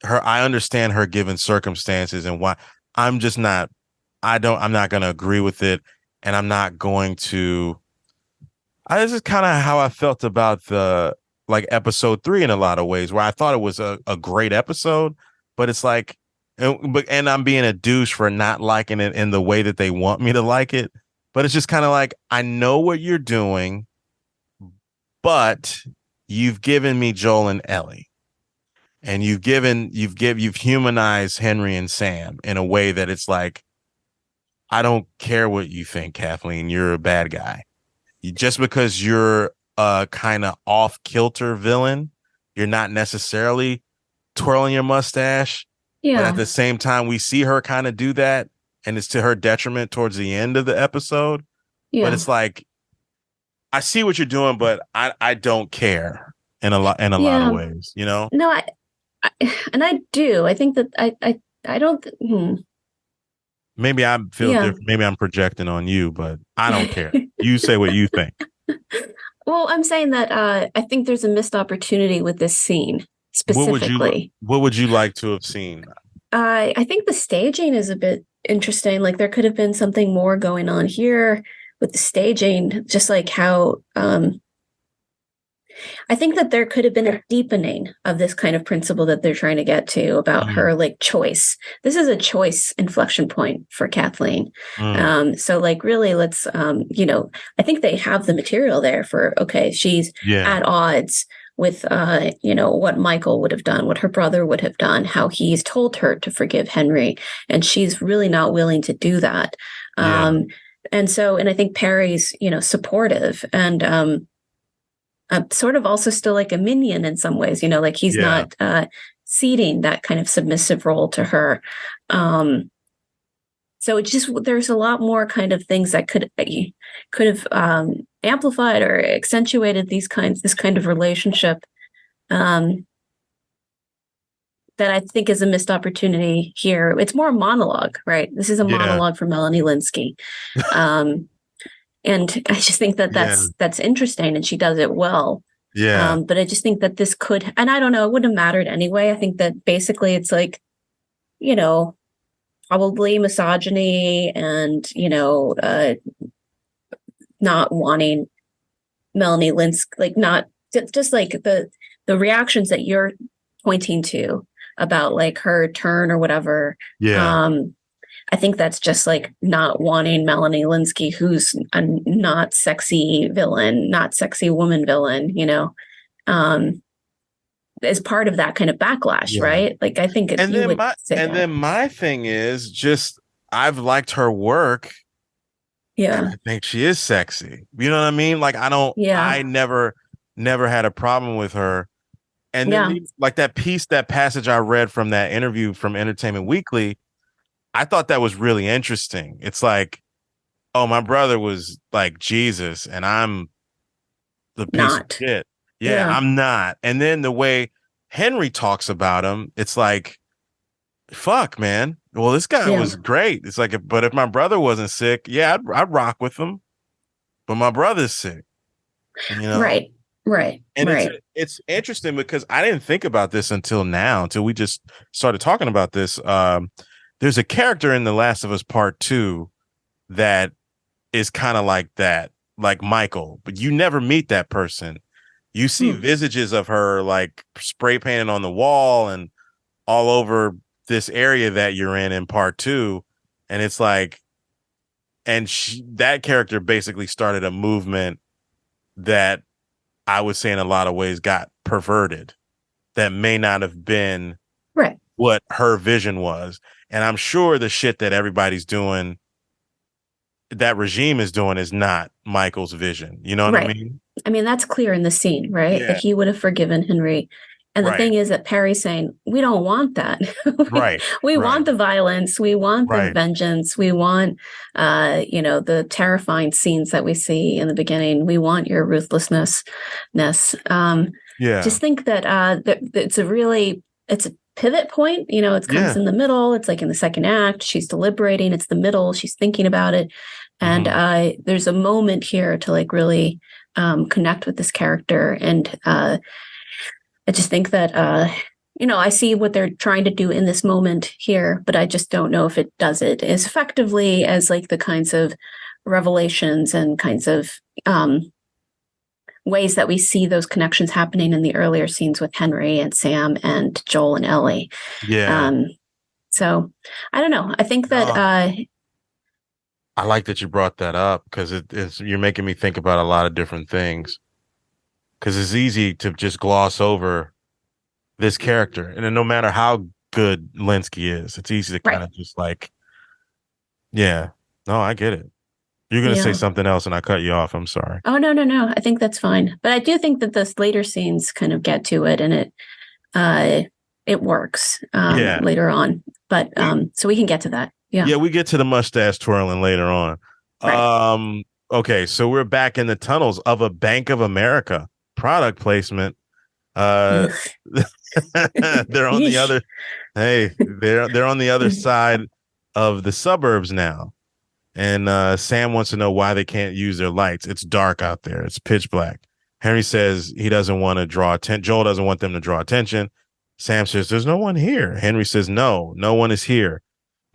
I understand her given circumstances and why. I'm not going to agree with it. And I'm not going to. This is kind of how I felt about the episode 3 in a lot of ways, where I thought it was a great episode, but it's like, and I'm being a douche for not liking it in the way that they want me to like it. But it's just kind of like, I know what you're doing, but you've given me Joel and Ellie, and you've humanized Henry and Sam in a way that it's like, I don't care what you think, Kathleen, you're a bad guy. Just because you're a kind of off kilter villain, you're not necessarily twirling your mustache. Yeah. But at the same time, we see her kind of do that, and it's to her detriment towards the end of the episode. Yeah. But it's like, I see what you're doing, but I don't care in a lot of ways, No, I do. I think that I don't. Maybe I feel different. Maybe I'm projecting on you, but I don't care. You say what you think. Well, I'm saying that I think there's a missed opportunity with this scene specifically. What would you like to have seen? I think the staging is a bit interesting. Like, there could have been something more going on here with the staging, just like how I think that there could have been a deepening of this kind of principle that they're trying to get to about her like choice. This is a choice inflection point for Kathleen. So like, really, let's I think they have the material there for, okay, she's at odds with what Michael would have done, what her brother would have done, how he's told her to forgive Henry, and she's really not willing to do that. Yeah. And I think Perry's, supportive and sort of also still like a minion in some ways, like he's not ceding that kind of submissive role to her. So it just, there's a lot more kind of things that could have amplified or accentuated this kind of relationship that I think is a missed opportunity here. It's more a monologue, right? This is a monologue for Melanie Linsky. And I just think that that's interesting, and she does it well. Yeah. But I just think that this could, and I don't know, it wouldn't have mattered anyway. I think that basically it's like, probably misogyny and, not wanting Melanie Linsky, like not just like the reactions that you're pointing to about like her turn or whatever. Yeah. I think that's just like not wanting Melanie Linsky, who's a not sexy villain, not sexy woman villain, as part of that kind of backlash, right? Like I think then my thing is just I've liked her work. Yeah. And I think she is sexy. You know what I mean? Like I never had a problem with her. And then like that passage I read from that interview from Entertainment Weekly, I thought that was really interesting. It's like, oh, my brother was like Jesus and I'm the piece of shit. Yeah, I'm not. And then the way Henry talks about him, it's like, fuck, man. Well, this guy was great. It's like, but if my brother wasn't sick, I'd rock with him. But my brother's sick. Right. And it's interesting because I didn't think about this until we just started talking about this. There's a character in The Last of Us Part 2 that is kind of like that, like Michael, but you never meet that person. You see visages of her like spray painted on the wall and all over this area that you're in Part 2. And it's like, and that character basically started a movement that I would say in a lot of ways got perverted, that may not have been what her vision was. And I'm sure the shit that everybody's doing, that regime is doing, is not Michael's vision. You know what I mean? I mean, that's clear in the scene, right? That he would have forgiven Henry. And the thing is that Perry's saying, we don't want that. we want the violence. We want the vengeance. We want, the terrifying scenes that we see in the beginning. We want your ruthlessness. Just think that it's a pivot point. It comes in the middle. It's like in the second act. She's deliberating. It's the middle. She's thinking about it. And there's a moment here to like really connect with this character. And I just think that, I see what they're trying to do in this moment here, but I just don't know if it does it as effectively as like the kinds of revelations and kinds of ways that we see those connections happening in the earlier scenes with Henry and Sam and Joel and Ellie. So I don't know. I think that I like that you brought that up because you're making me think about a lot of different things. Because it's easy to just gloss over this character, and then no matter how good Linsky is, it's easy to kind of just like, no, I get it. You're going to say something else, and I cut you off. I'm sorry. Oh, no. I think that's fine. But I do think that those later scenes kind of get to it, and it works later on. But so we can get to that. Yeah, we get to the mustache twirling later on. Okay, so we're back in the tunnels of a Bank of America. Product placement. They're on the other. They're on the other side of the suburbs now, and Sam wants to know why they can't use their lights. It's dark out there. It's pitch black. Henry says he doesn't want to draw attention. Joel doesn't want them to draw attention. Sam says there's no one here. Henry says no one is here.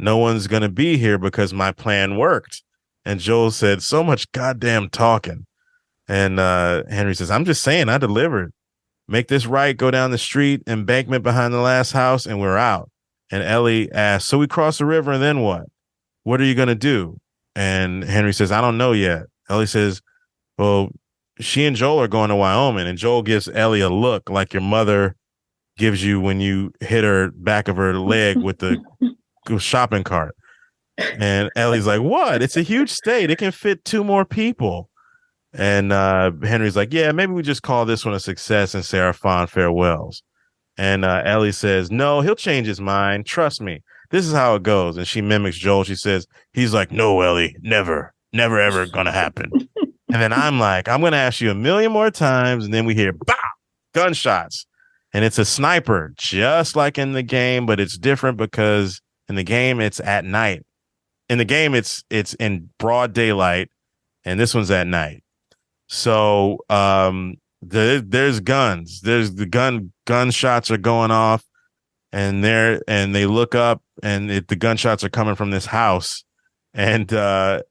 No one's gonna be here because my plan worked. And Joel said so much goddamn talking. And Henry says, I'm just saying, I delivered. Make this right, go down the street, embankment behind the last house, and we're out. And Ellie asks, so we cross the river, and then what? What are you going to do? And Henry says, I don't know yet. Ellie says, well, she and Joel are going to Wyoming, and Joel gives Ellie a look like your mother gives you when you hit her back of her leg with the shopping cart. And Ellie's like, what? It's a huge state. It can fit 2 more people. And Henry's like, yeah, maybe we just call this one a success and say our fond farewells. And Ellie says, no, he'll change his mind. Trust me. This is how it goes. And she mimics Joel. She says, he's like, no, Ellie, never, ever gonna happen. And then I'm like, I'm going to ask you a million more times. And then we hear, bah, gunshots. And it's a sniper, just like in the game, but it's different because in the game, it's at night. In the game, it's in broad daylight, and this one's at night. So there's guns. There's the gunshots are going off, and they look up, and the gunshots are coming from this house. And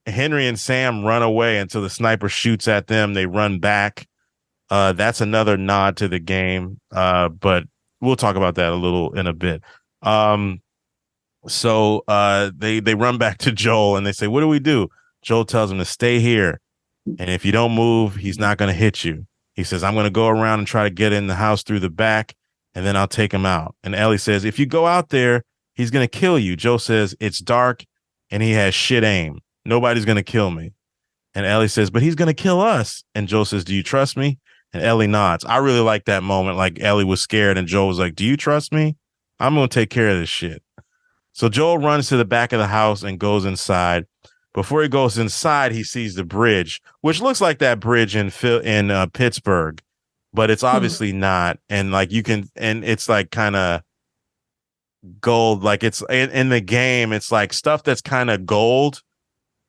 Henry and Sam run away until the sniper shoots at them. They run back. That's another nod to the game. But we'll talk about that a little in a bit. So they run back to Joel and they say, what do we do? Joel tells them to stay here. And if you don't move, he's not going to hit you. He says, I'm going to go around and try to get in the house through the back, and then I'll take him out. And Ellie says, if you go out there, he's going to kill you. Joe says, it's dark and he has shit aim. Nobody's going to kill me. And Ellie says, but he's going to kill us. And Joe says, do you trust me? And Ellie nods. I really like that moment. Like Ellie was scared and Joe was like, do you trust me? I'm going to take care of this shit. So Joel runs to the back of the house and goes inside. Before he goes inside, he sees the bridge, which looks like that bridge in Pittsburgh, but it's obviously not. And like and it's like kind of gold. Like it's in the game, it's like stuff that's kind of gold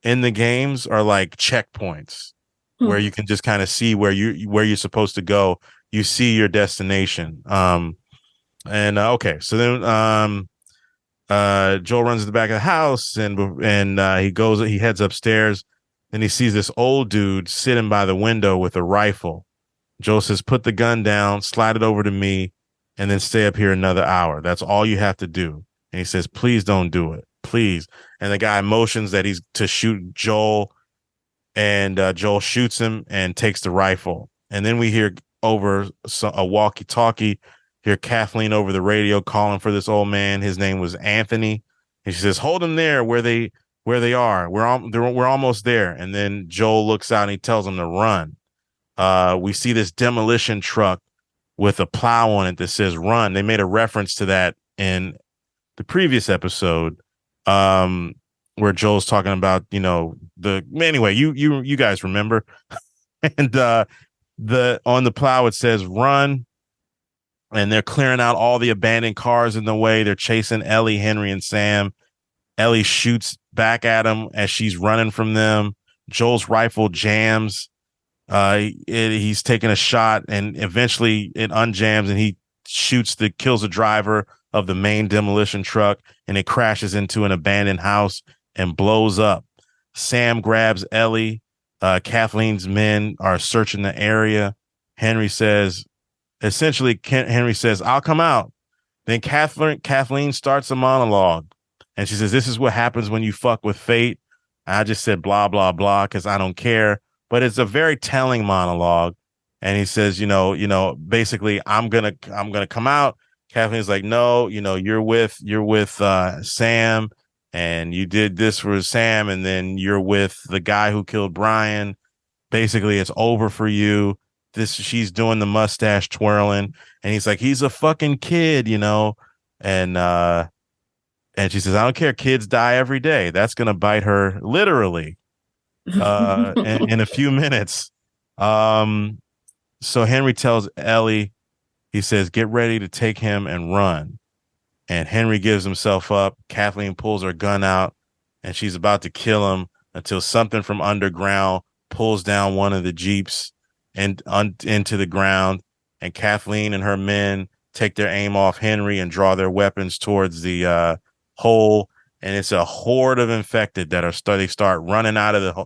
in the games are like checkpoints where you can just kind of see where you're supposed to go. You see your destination. Okay, so then Joel runs to the back of the house and he heads upstairs, and he sees this old dude sitting by the window with a rifle. Joel says, put the gun down, slide it over to me, and then stay up here another hour. That's all you have to do. And he says, please don't do it. Please. And the guy motions that he's to shoot Joel, and Joel shoots him and takes the rifle. And then we hear over a walkie-talkie, hear Kathleen over the radio calling for this old man. His name was Anthony. And she says, hold him there where they are. We're almost there. And then Joel looks out and he tells him to run. We see this demolition truck with a plow on it that says run. They made a reference to that in the previous episode, where Joel's talking about, anyway, you guys remember. And on the plow it says run. And they're clearing out all the abandoned cars in the way. They're chasing Ellie, Henry, and Sam. Ellie shoots back at him as she's running from them. Joel's rifle jams. He's taking a shot, and eventually it unjams, and he kills the driver of the main demolition truck, and it crashes into an abandoned house and blows up. Sam grabs Ellie. Kathleen's men are searching the area. Henry says, I'll come out. Then Kathleen starts a monologue, and she says, this is what happens when you fuck with fate. I just said blah, blah, blah, because I don't care. But it's a very telling monologue. And he says, basically, I'm gonna come out. Kathleen's like, no, you're with Sam, and you did this for Sam, and then you're with the guy who killed Brian. Basically, it's over for you. She's doing the mustache twirling, and he's like, he's a fucking kid, and she says, I don't care. Kids die every day. That's going to bite her literally, in a few minutes. So Henry tells Ellie, he says, get ready to take him and run. And Henry gives himself up. Kathleen pulls her gun out, and she's about to kill him until something from underground pulls down one of the Jeeps and into the ground, and Kathleen and her men take their aim off Henry and draw their weapons towards the hole, and it's a horde of infected that they start running out of the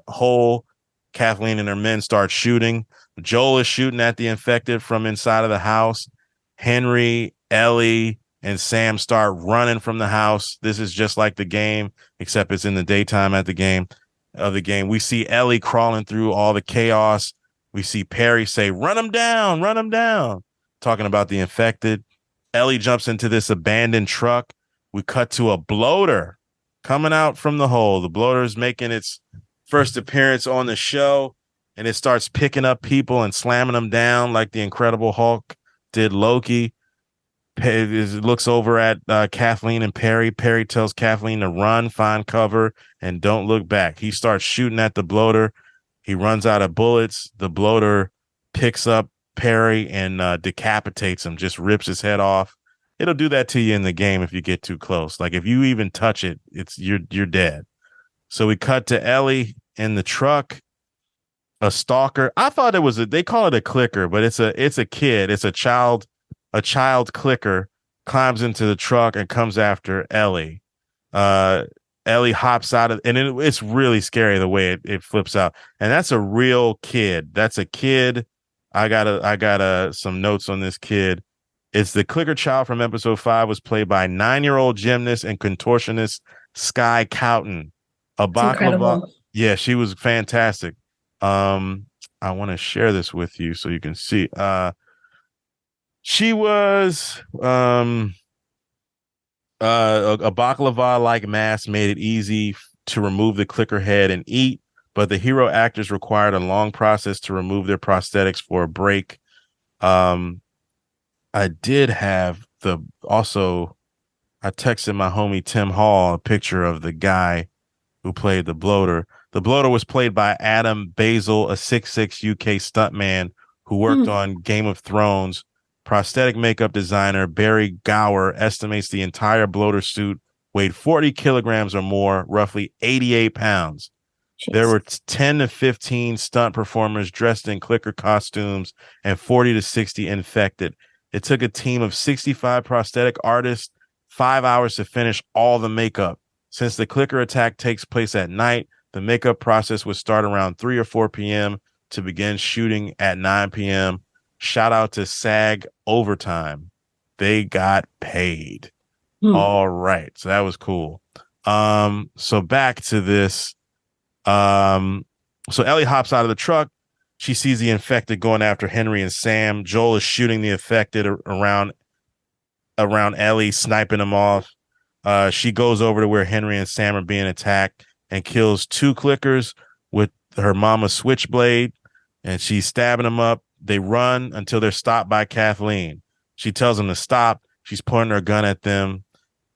hole. Kathleen and her men start shooting. Joel is shooting at the infected from inside of the house. Henry, Ellie, and Sam start running from the house. This is just like the game, except it's in the daytime at the game. of the game. We see Ellie crawling through all the chaos. We see Perry say, run him down, talking about the infected. Ellie jumps into this abandoned truck. We cut to a bloater coming out from the hole. The bloater is making its first appearance on the show, and it starts picking up people and slamming them down like the Incredible Hulk did Loki. It looks over at Kathleen and Perry. Perry tells Kathleen to run, find cover, and don't look back. He starts shooting at the bloater. He runs out of bullets. The bloater picks up Perry and decapitates him, just rips his head off. It'll do that to you in the game if you get too close. Like if you even touch it, you're dead. So we cut to Ellie in the truck. A stalker. I thought it was they call it a clicker, but it's a kid. It's a child clicker climbs into the truck and comes after Ellie. Ellie hops out of, and it's really scary the way it flips out. And that's a real kid. That's a kid. I got some notes on this kid. It's the clicker child from episode 5, was played by 9-year-old gymnast and contortionist Sky Cowton. A baklava. Yeah, she was fantastic. I want to share this with you so you can see. She was a baklava-like mass made it easy to remove the clicker head and eat, but the hero actors required a long process to remove their prosthetics for a break. I did have I texted my homie Tim Hall a picture of the guy who played the bloater. The bloater was played by Adam Basil, a 6'6" UK stuntman who worked on Game of Thrones. Prosthetic makeup designer Barry Gower estimates the entire bloater suit weighed 40 kilograms or more, roughly 88 pounds. Jeez. There were 10 to 15 stunt performers dressed in clicker costumes and 40 to 60 infected. It took a team of 65 prosthetic artists 5 hours to finish all the makeup. Since the clicker attack takes place at night, the makeup process would start around 3 or 4 p.m. to begin shooting at 9 p.m. Shout out to SAG Overtime. They got paid. All right. So that was cool. So back to this. So Ellie hops out of the truck. She sees the infected going after Henry and Sam. Joel is shooting the infected around Ellie, sniping them off. She goes over to where Henry and Sam are being attacked and kills 2 clickers with her mama's switchblade, and she's stabbing them up. They run until they're stopped by Kathleen. She tells them to stop. She's pointing her gun at them,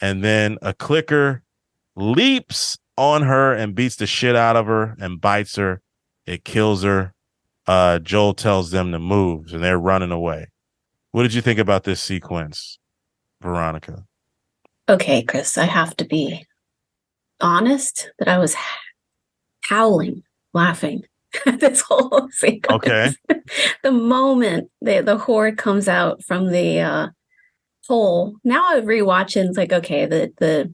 and then a clicker leaps on her and beats the shit out of her and bites her. It kills her. Joel tells them to move, and they're running away. What did you think about this sequence, Veronica? Okay, Chris, I have to be honest that I was howling, laughing at this whole sequence. Okay. The moment the horde comes out from the hole, now I rewatch and it's like, okay, the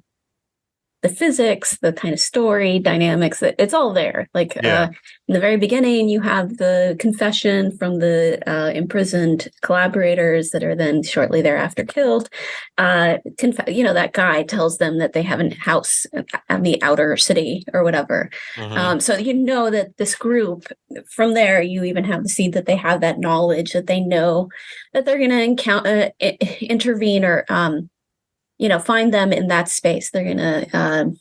physics, the kind of story dynamics, it's all there. Like in the very beginning, you have the confession from the imprisoned collaborators that are then shortly thereafter killed. That guy tells them that they have a house in the outer city or whatever. So you know that this group, from there, you even have the seed that they have that knowledge that they know that they're going to intervene or find them in that space. They're going to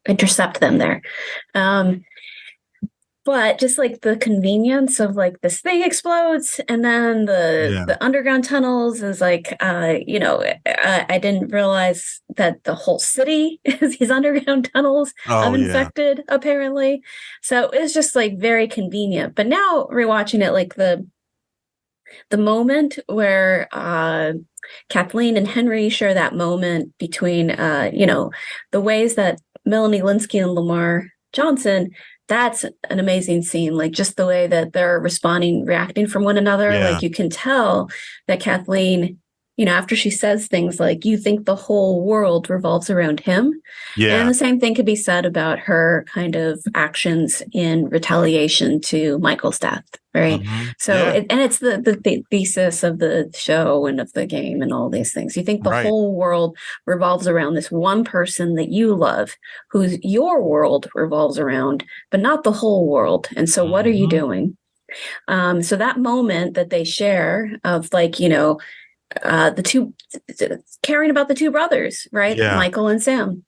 intercept them there. But just like the convenience of like this thing explodes and then the underground tunnels is like, I didn't realize that the whole city is these underground tunnels of infected, apparently. So it's just like very convenient. But now rewatching it, like the moment where Kathleen and Henry share that moment between, the ways that Melanie Linsky and Lamar Johnson, that's an amazing scene. Like just the way that they're reacting from one another. Yeah. Like you can tell that Kathleen after she says things like, you think the whole world revolves around him. Yeah. And the same thing could be said about her kind of actions in retaliation to Michael's death, right? So, it's the thesis of the show and of the game and all these things. You think the whole world revolves around this one person that you love, whose your world revolves around, but not the whole world. And so what are you doing? So that moment that they share of like, the two caring about the two brothers, right? Yeah. Michael and Sam.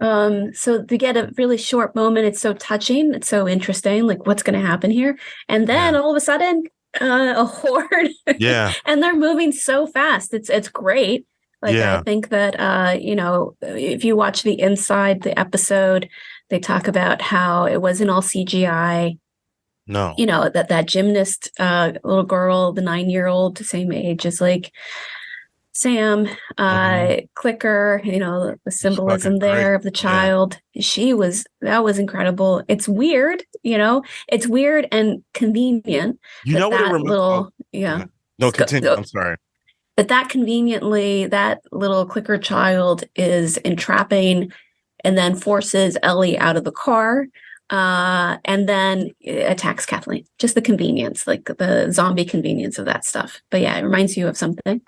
So they get a really short moment. It's so touching. It's so interesting. Like, what's going to happen here? And then all of a sudden, a horde. Yeah. And they're moving so fast. It's great. Like, Yeah. I think that, if you watch the inside the episode, they talk about how it wasn't all CGI. No. That gymnast little girl, the 9-year-old, same age as like Sam, Clicker, the symbolism there of the child. That was incredible. It's weird, it's weird and convenient. You know what it little, No, continue. I'm sorry. That conveniently, that little Clicker child is entrapping and then forces Ellie out of the car. And then attacks Kathleen. Just the convenience, like the zombie convenience of that stuff. But yeah, it reminds you of something.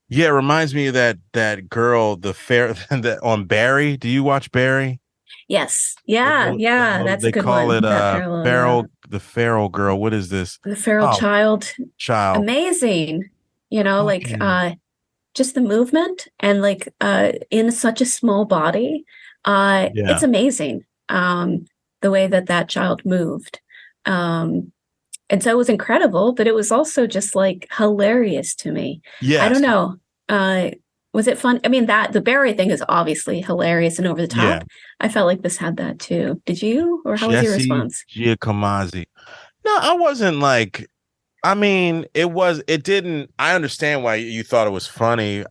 Yeah, it reminds me of that girl, that on Barry. Do you watch Barry? Yes. Yeah. That's a good one. They call it the feral girl. What is this? The feral child. Amazing. Just the movement and like in such a small body. It's amazing. The way that child moved. And so it was incredible, but it was also just like hilarious to me. Yeah. I don't know. Was it fun? I mean, the Barry thing is obviously hilarious and over the top. Yeah. I felt like this had that too. Did you? Or how was your response? Giacomassi. No, I wasn't like, it didn't, I understand why you thought it was funny.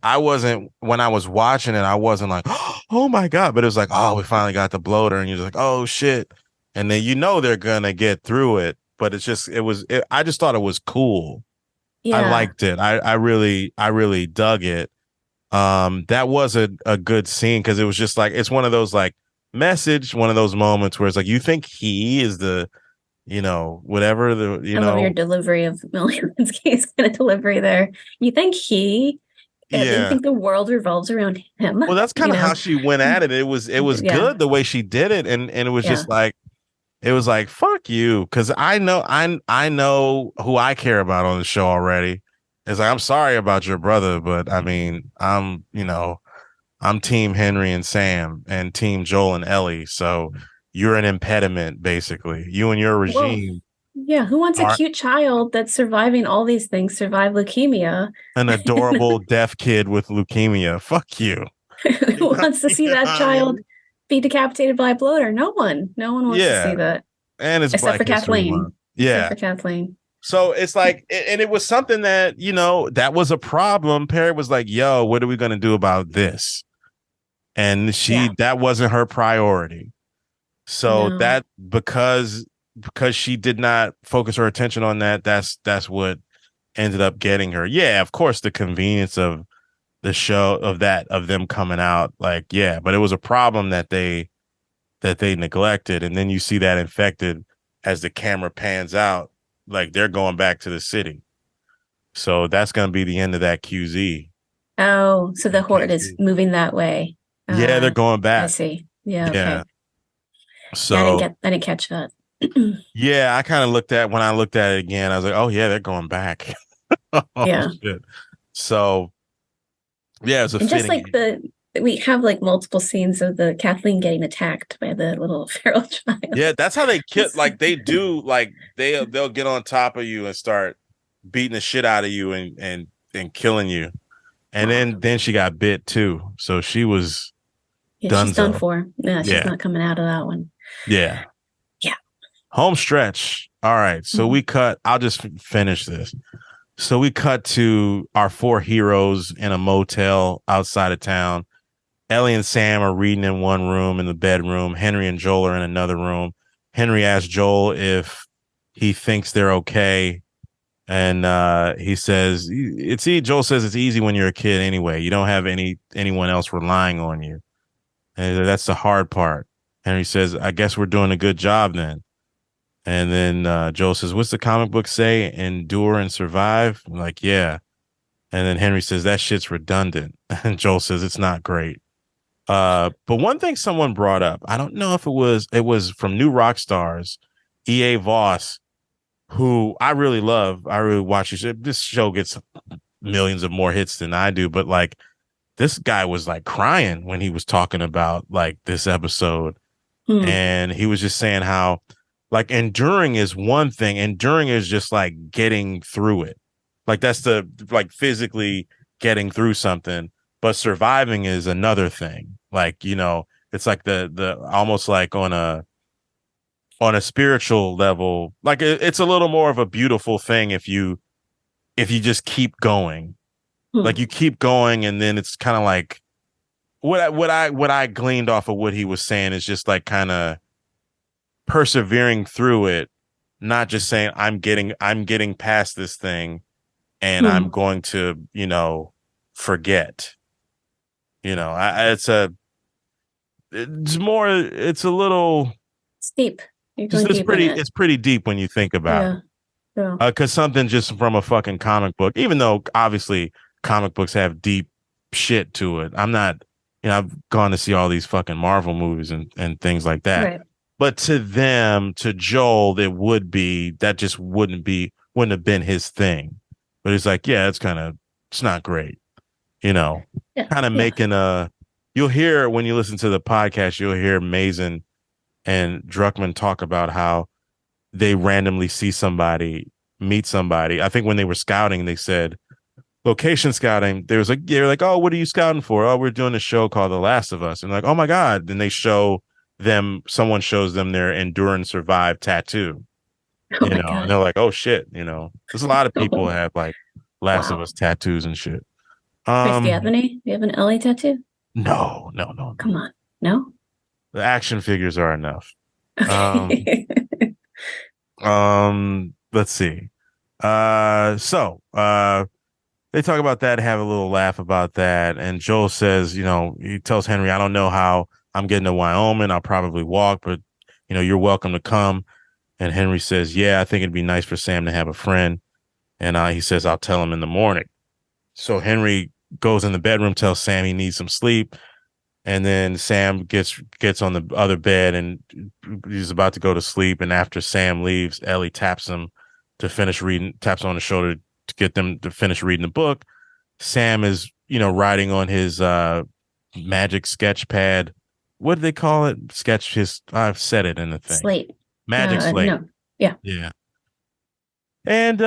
When I was watching it, I wasn't like, oh my God, but it was like, oh, we finally got the bloater. And you're like, oh shit. And then, they're going to get through it. But it's just, I just thought it was cool. Yeah. I liked it. I really dug it. That was a good scene because it was just like, it's one of those like one of those moments where it's like, you think he is the, whatever I love your delivery of Millions case kind of delivery there. You think you think the world revolves around him. Well, that's kind of how she went at it. It was good the way she did it. And it was just like, it was like, fuck you. Cause I know who I care about on the show already. It's like, I'm sorry about your brother, but I'm Team Henry and Sam and Team Joel and Ellie. So you're an impediment, basically. You and your regime. Well, yeah. Who wants a cute child that's surviving all these things, survive leukemia? An adorable deaf kid with leukemia. Fuck you. Who wants to see that child be decapitated by a bloater? No one wants to see that. And it's except Black for Kathleen. Month. Yeah. Except for Kathleen. So it's like, and it was something that, that was a problem. Perry was like, yo, what are we going to do about this? And that wasn't her priority. So that because she did not focus her attention on that, that's what ended up getting her. Yeah, of course, the convenience of the show of them coming out, like, yeah, but it was a problem that they neglected. And then you see that infected as the camera pans out, like they're going back to the city. So that's going to be the end of that QZ. Oh, so the horde is moving that way. Yeah, they're going back. I see. Yeah. Okay. So I didn't catch that. Yeah, I kind of when I looked at it again, I was like, oh yeah, they're going back. Shit. So yeah, it's a just like we have like multiple scenes of the Kathleen getting attacked by the little feral child. Yeah, that's how they kill. Like they do. Like they'll get on top of you and start beating the shit out of you and killing you. And then she got bit too, so she was done. She's done for. Yeah, she's not coming out of that one. Yeah. Yeah. Home stretch. All right. So we cut. I'll just finish this. So we cut to our four heroes in a motel outside of town. Ellie and Sam are reading in one room in the bedroom. Henry and Joel are in another room. Henry asks Joel if he thinks they're okay. And he says Joel says it's easy when you're a kid anyway. You don't have anyone else relying on you. And that's the hard part. Henry says, I guess we're doing a good job then. And then Joel says, what's the comic book say? Endure and survive? I'm like, yeah. And then Henry says, that shit's redundant. And Joel says, it's not great. But one thing someone brought up, I don't know if it was from New Rockstars, E.A. Voss, who I really love. I really watch this show gets millions of more hits than I do, but like this guy was like crying when he was talking about like this episode. And he was just saying how like enduring is one thing. Enduring is just like getting through it. Like that's the like physically getting through something, but surviving is another thing. Like, you know, it's like the almost like on a spiritual level, like it's a little more of a beautiful thing if you just keep going. Like you keep going, and then it's kind of like what I gleaned off of what he was saying is just like kind of persevering through it, not just saying I'm getting past this thing and I'm going to, you know, forget. You know, it's a little steep. It's pretty deep when you think about it. Yeah. Because something just from a fucking comic book, even though obviously comic books have deep shit to it. I'm not, you know, I've gone to see all these fucking Marvel movies and things like that. Right. But to Joel, that just wouldn't have been his thing. But it's like, yeah, it's not great. You know, kind of making you'll hear when you listen to the podcast, you'll hear Mason and Druckmann talk about how they randomly meet somebody. I think when they were scouting, they said location scouting. They were like, oh, what are you scouting for? Oh, we're doing a show called The Last of Us. And like, oh my God. Then someone shows them their endure and survive tattoo. Oh you know, God. And they're like, oh shit, you know, there's a lot of people have like Last of Us tattoos and shit. Chris, do you have any? Do you have an Ellie tattoo? No. Come on. No? The action figures are enough. Okay. Let's see. So they talk about that, have a little laugh about that. And Joel says, you know, he tells Henry, I don't know how I'm getting to Wyoming. I'll probably walk, but you know, you're welcome to come. And Henry says, yeah, I think it'd be nice for Sam to have a friend. And he says, I'll tell him in the morning. So Henry goes in the bedroom, tells Sam he needs some sleep. And then Sam gets on the other bed and he's about to go to sleep. And after Sam leaves, Ellie taps him to finish reading, taps on the shoulder to get them to finish reading the book. Sam is, you know, writing on his magic sketch pad. What do they call it? I've said it in the thing. Slate. Magic slate. No. Yeah. Yeah. And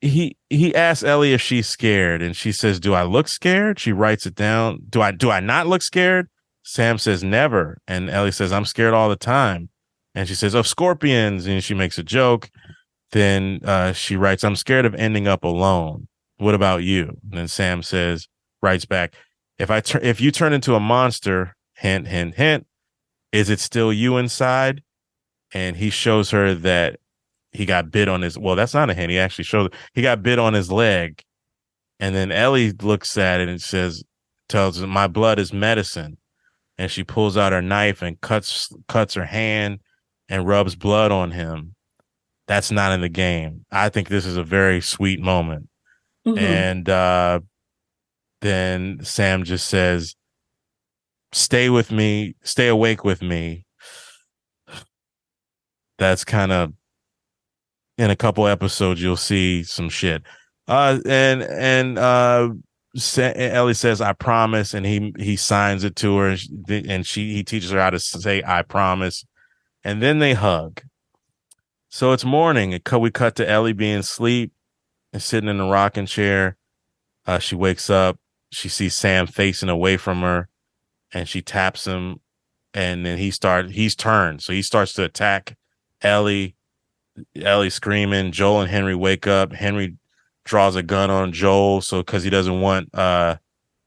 he asks Ellie if she's scared, and she says, do I look scared? She writes it down. Do I not look scared? Sam says never. And Ellie says, I'm scared all the time. And she says, of scorpions. And she makes a joke. Then she writes, I'm scared of ending up alone. What about you? And then Sam writes back, if you turn into a monster, hint, hint, hint, is it still you inside? And he shows her that he got bit on that's not a hint. He actually shows he got bit on his leg. And then Ellie looks at it and tells him, my blood is medicine. And she pulls out her knife and cuts her hand and rubs blood on him. That's not in the game. I think this is a very sweet moment. Mm-hmm. And then Sam just says, stay awake with me. That's kind of, in a couple episodes, you'll see some shit. And Ellie says, I promise. And he signs it to her, and he teaches her how to say, I promise. And then they hug. So it's morning. We cut to Ellie being asleep and sitting in a rocking chair. She wakes up. She sees Sam facing away from her, and she taps him. And then he's turned. So he starts to attack Ellie. Ellie screaming. Joel and Henry wake up. Henry draws a gun on Joel, because he doesn't want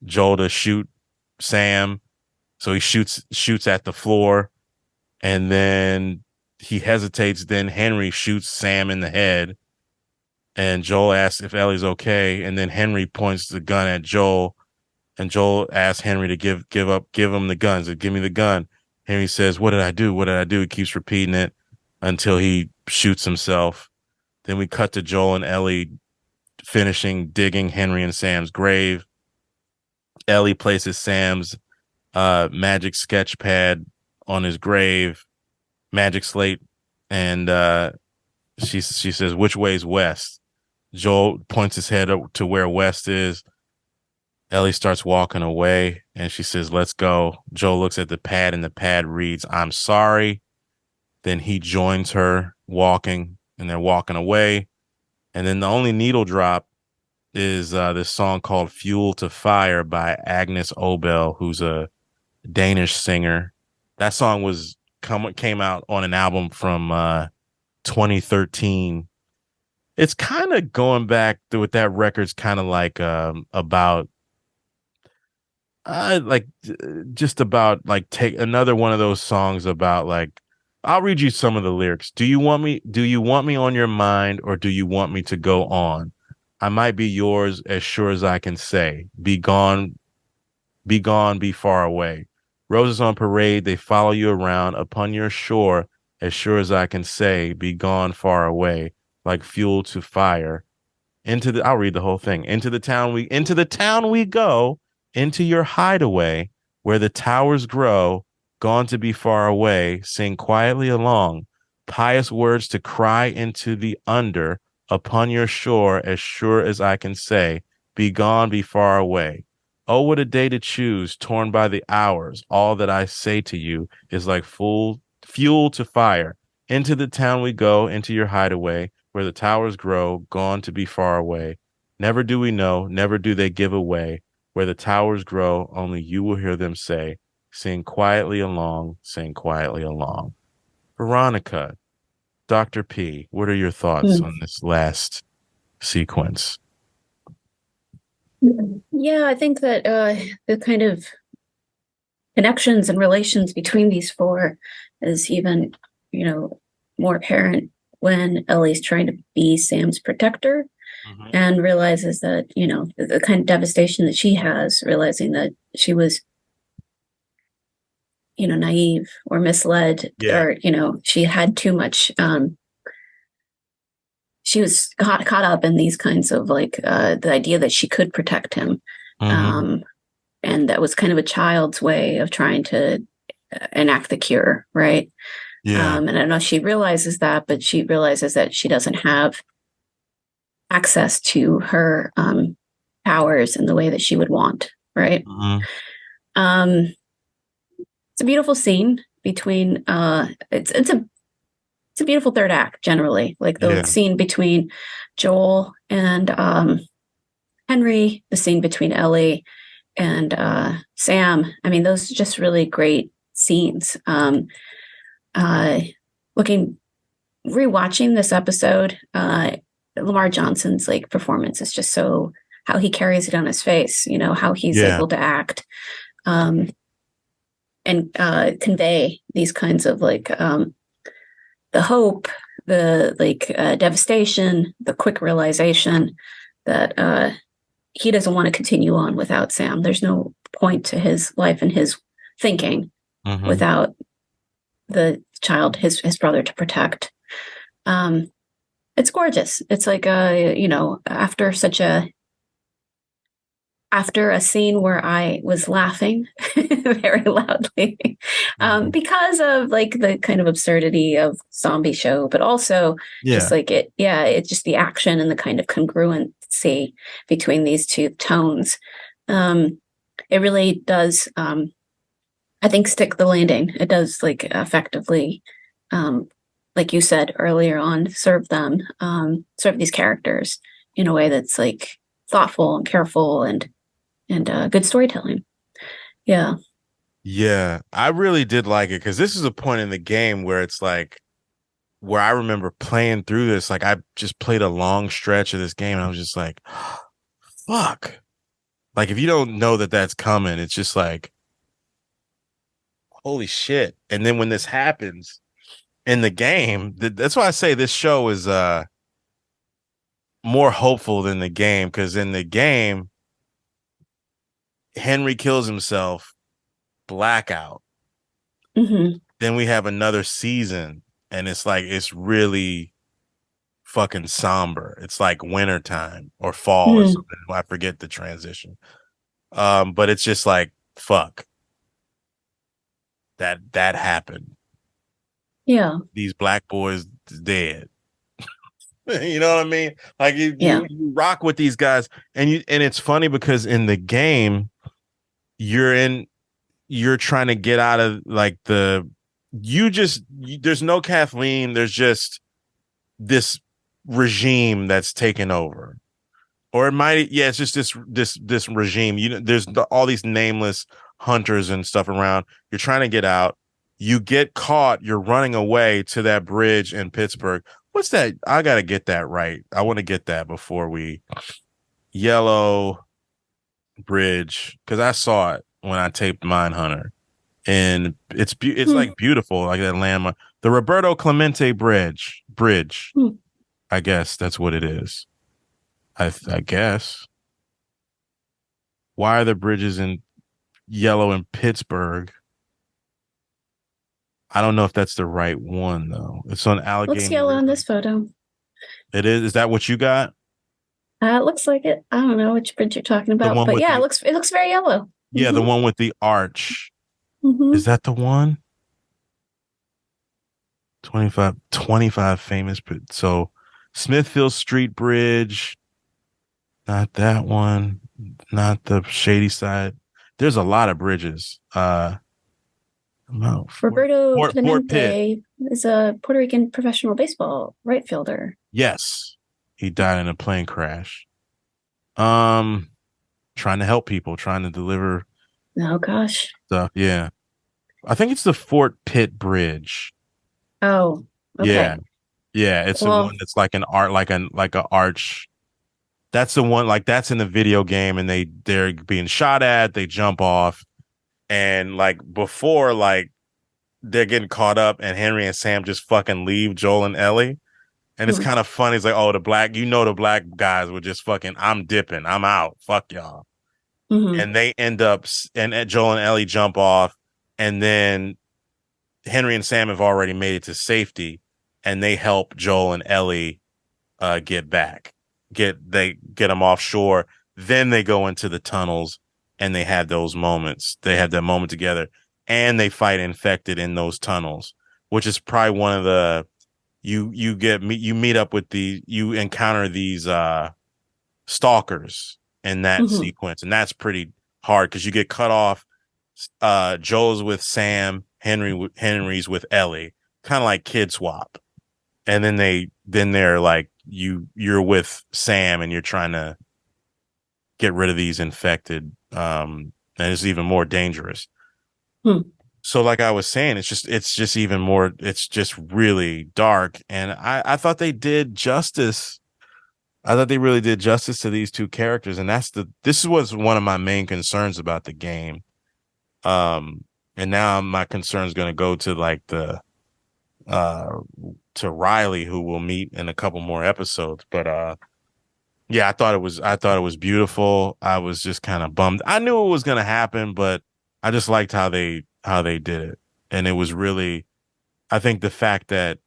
Joel to shoot Sam. So he shoots at the floor. And then he hesitates. Then Henry shoots Sam in the head, and Joel asks if Ellie's okay. And then Henry points the gun at Joel, and Joel asks Henry to give him the gun. So give me the gun. Henry says, "What did I do? What did I do?" He keeps repeating it until he shoots himself. Then we cut to Joel and Ellie finishing digging Henry and Sam's grave. Ellie places Sam's magic sketch pad on his grave, magic slate, and she says, "Which way's west?" Joel points his head up to where west is. Ellie starts walking away, and she says, "Let's go." Joel looks at the pad, and the pad reads, "I'm sorry." Then he joins her walking, and they're walking away. And then the only needle drop is this song called "Fuel to Fire" by Agnes Obel, who's a Danish singer. That song came out on an album from 2013. It's kind of going back to what that record's kind of like about just about like take another one of those songs about like, I'll read you some of the lyrics. Do you want me on your mind, or do you want me to go on? I might be yours as sure as I can say. Be gone, be far away. Roses on parade, they follow you around upon your shore, as sure as I can say. Be gone far away, like fuel to fire. I'll read the whole thing. Into the town we go, into your hideaway, where the towers grow, gone to be far away, sing quietly along, pious words to cry into the under, upon your shore, as sure as I can say, be gone, be far away. Oh, what a day to choose, torn by the hours. All that I say to you is like full fuel to fire. Into the town we go, into your hideaway, where the towers grow, gone to be far away. Never do we know, never do they give away. Where the towers grow, only you will hear them say, sing quietly along, sing quietly along. Veronica, Dr. P, what are your thoughts on this last sequence? Yeah, I think that the kind of connections and relations between these four is even, more apparent when Ellie's trying to be Sam's protector and realizes that, the kind of devastation that she has, realizing that she was, naive or misled, or, she had too much, she was caught up in these kinds of like the idea that she could protect him. And that was kind of a child's way of trying to enact the cure, right? Yeah. And I don't know if she realizes that, but she realizes that she doesn't have access to her powers in the way that she would want, right? It's a beautiful scene between it's a beautiful third act generally, like the scene between Joel and Henry, the scene between Ellie and Sam. I mean, those are just really great scenes. Rewatching this episode, Lamar Johnson's like performance is just so, how he carries it on his face, how he's able to act and convey these kinds of like the hope, the like devastation, the quick realization that he doesn't want to continue on without Sam. There's no point to his life and his thinking without the child, his brother to protect. It's gorgeous. It's like after a scene where I was laughing very loudly because of like the kind of absurdity of zombie show, but also just like it's just the action and the kind of congruency between these two tones. It really does, I think, stick the landing. It does like effectively, like you said earlier on, serve these characters in a way that's like thoughtful and careful and good storytelling. Yeah, I really did like it, because this is a point in the game where it's like, where I remember playing through this, like I just played a long stretch of this game and I was just like, fuck, like if you don't know that that's coming, it's just like, holy shit. And then when this happens, in the game, that's why I say this show is more hopeful than the game, because in the game, Henry kills himself, blackout. Mm-hmm. Then we have another season, and it's like it's really fucking somber. It's like wintertime or fall or Mm. something. I forget the transition. But it's just like fuck. That happened. Yeah. These black boys dead. You know what I mean? Like Yeah. you rock with these guys, and it's funny because in the game, you're trying to get out of like there's no Kathleen, there's just this regime that's taken over. Or it might, yeah, it's just this regime. There's all these nameless hunters and stuff around. You're trying to get out. You get caught. You're running away to that bridge in Pittsburgh. What's that? I gotta get that right. I want to get that before we Yellow Bridge, because I saw it when I taped Mindhunter, and it's like beautiful, like that landmark, the Roberto Clemente Bridge. I guess that's what it is. I guess. Why are the bridges in yellow in Pittsburgh? I don't know if that's the right one though. It's on Allegheny. Looks yellow River. on this photo. It is. Is that what you got? It looks like it. I don't know which bridge you're talking about, but yeah, it looks very yellow. Yeah, the one with the arch. Mm-hmm. Is that the one? 25 famous. So Smithfield Street Bridge. Not that one. Not the Shady Side. There's a lot of bridges. Roberto Fort Clemente is a Puerto Rican professional baseball right fielder. Yes. He died in a plane crash. Trying to help people, trying to deliver. Oh gosh. Stuff. Yeah. I think it's the Fort Pitt Bridge. Oh, okay. Yeah. Yeah. It's the one that's like an art, like an arch. That's the one, like that's in the video game, and they're being shot at, they jump off, and like before, like they're getting caught up, and Henry and Sam just fucking leave Joel and Ellie. And it's kind of funny. It's like, oh, the black guys were just fucking, I'm dipping, I'm out, fuck y'all. And they end up, and Joel and Ellie jump off, and then Henry and Sam have already made it to safety, and they help Joel and Ellie get back. They get them offshore. Then they go into the tunnels, and they have those moments. They have that moment together, and they fight infected in those tunnels, which is probably one of the you meet up with you encounter these stalkers in that sequence, and that's pretty hard because you get cut off. Joel's with Sam, Henry's with Ellie, kind of like kid swap, and then they're like you're with Sam, and you're trying to get rid of these infected, and it's even more dangerous. So like I was saying, it's just even more, it's just really dark, and I thought they did justice. I thought they really did justice to these two characters, and this was one of my main concerns about the game. And now my concern is going to go to like to Riley, who we'll meet in a couple more episodes. But yeah, I thought it was beautiful. I was just kind of bummed. I knew it was going to happen, but I just liked how they did it. And it was really, I think the fact that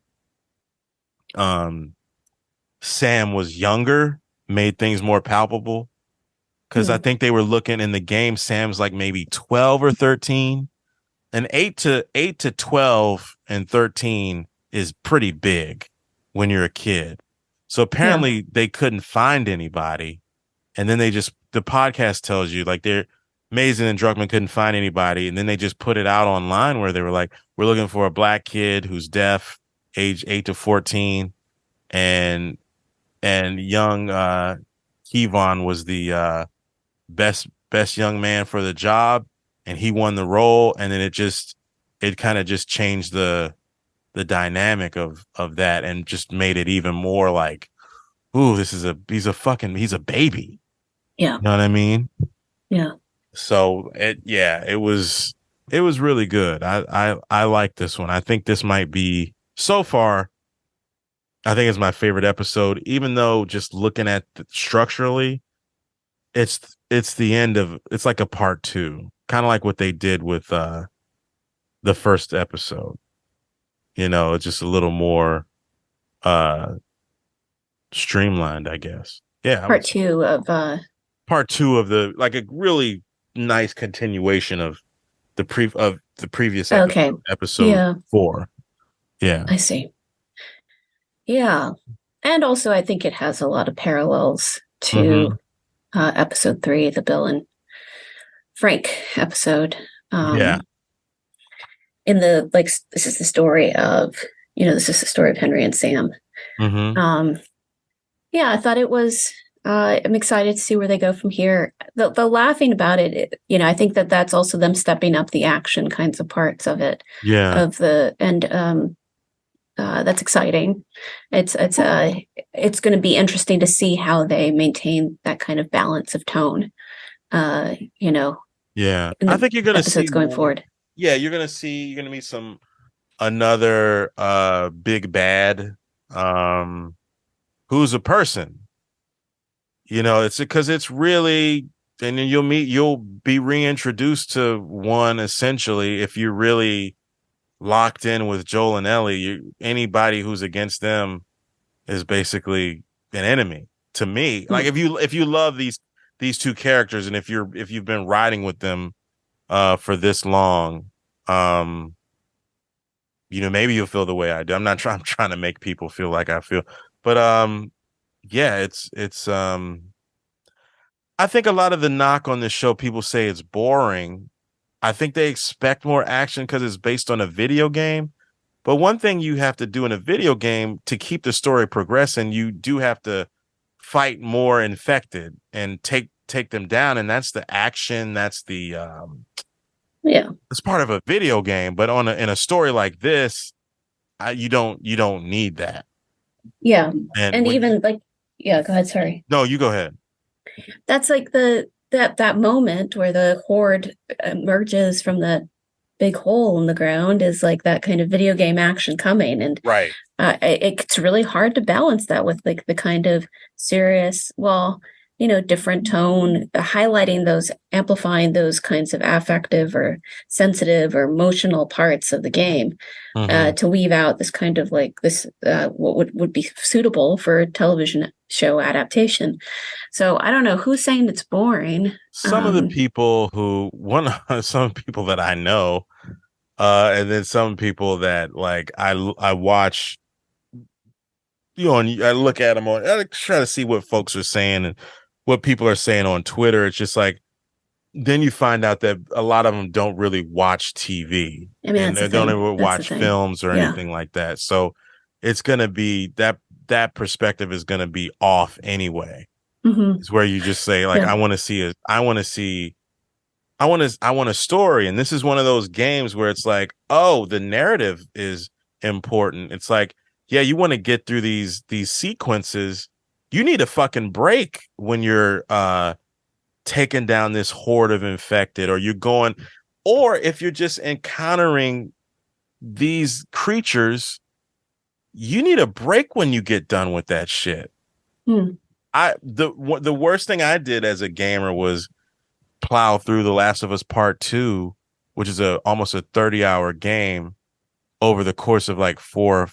Sam was younger made things more palpable, because I think they were looking in the game, Sam's like maybe 12 or 13, and 8 to 12 and 13 is pretty big when you're a kid. So apparently they couldn't find anybody. And then the podcast tells you like Mason and Druckmann couldn't find anybody. And then they just put it out online where they were like, we're looking for a black kid who's deaf, age 8 to 14. And young Kevon was the best young man for the job, and he won the role. And then it kind of just changed the dynamic of that, and just made it even more like, ooh, he's a baby. Yeah. You know what I mean? Yeah. So it was really good. I like this one. I think this might be so far, I think it's my favorite episode, even though just looking at structurally, it's the end of it's like a part two, kind of like what they did with the first episode. It's just a little more uh streamlined, I guess. Yeah, Part two of part two of the like a really nice continuation of the previous episode, okay. episode Yeah. 4. Yeah. I see. Yeah. And also I think it has a lot of parallels to episode 3, the Bill and Frank episode. Yeah. In the this is the story of Henry and Sam. Yeah, I thought it was I'm excited to see where they go from here. The laughing about it, I think that's also them stepping up the action kinds of parts of it. Yeah. That's exciting. It's going to be interesting to see how they maintain that kind of balance of tone. Yeah. I think you're going to see going forward. Yeah, you're going to meet another big bad who's a person. It's because it's really, and then you'll be reintroduced to one essentially if you're really locked in with Joel and Ellie. Anybody who's against them is basically an enemy to me. Like if you love these two characters, and if you've been riding with them for this long, maybe you'll feel the way I do. I'm trying to make people feel like I feel, but yeah, it's I think a lot of the knock on this show, people say it's boring. I think they expect more action because it's based on a video game. But one thing you have to do in a video game to keep the story progressing, you do have to fight more infected and take them down. And that's the action. That's the it's part of a video game. But in a story like this, you don't need that. Yeah. And even go ahead. Sorry. No, you go ahead. That's like that moment where the horde emerges from that big hole in the ground is like that kind of video game action coming. And right. It's really hard to balance that with like the kind of serious, different tone, highlighting amplifying those kinds of affective or sensitive or emotional parts of the game, to weave out this kind of like this, what would be suitable for a television show adaptation. So I don't know who's saying it's boring. Some of the people some people that I know, and then some people that like I watch, and I look at them I try to see what folks are saying and what people are saying on Twitter. It's just like, then you find out that a lot of them don't really watch TV, and they don't ever watch films or anything like that. So it's going to be that perspective is going to be off anyway. It's where you just say like, I want a story. And this is one of those games where it's like, oh, the narrative is important. It's like, yeah, you want to get through these sequences. You need a fucking break when you're taking down this horde of infected, or if you're just encountering these creatures, you need a break when you get done with that shit. The worst thing I did as a gamer was plow through The Last of Us Part 2, which is almost a 30-hour game, over the course of like 4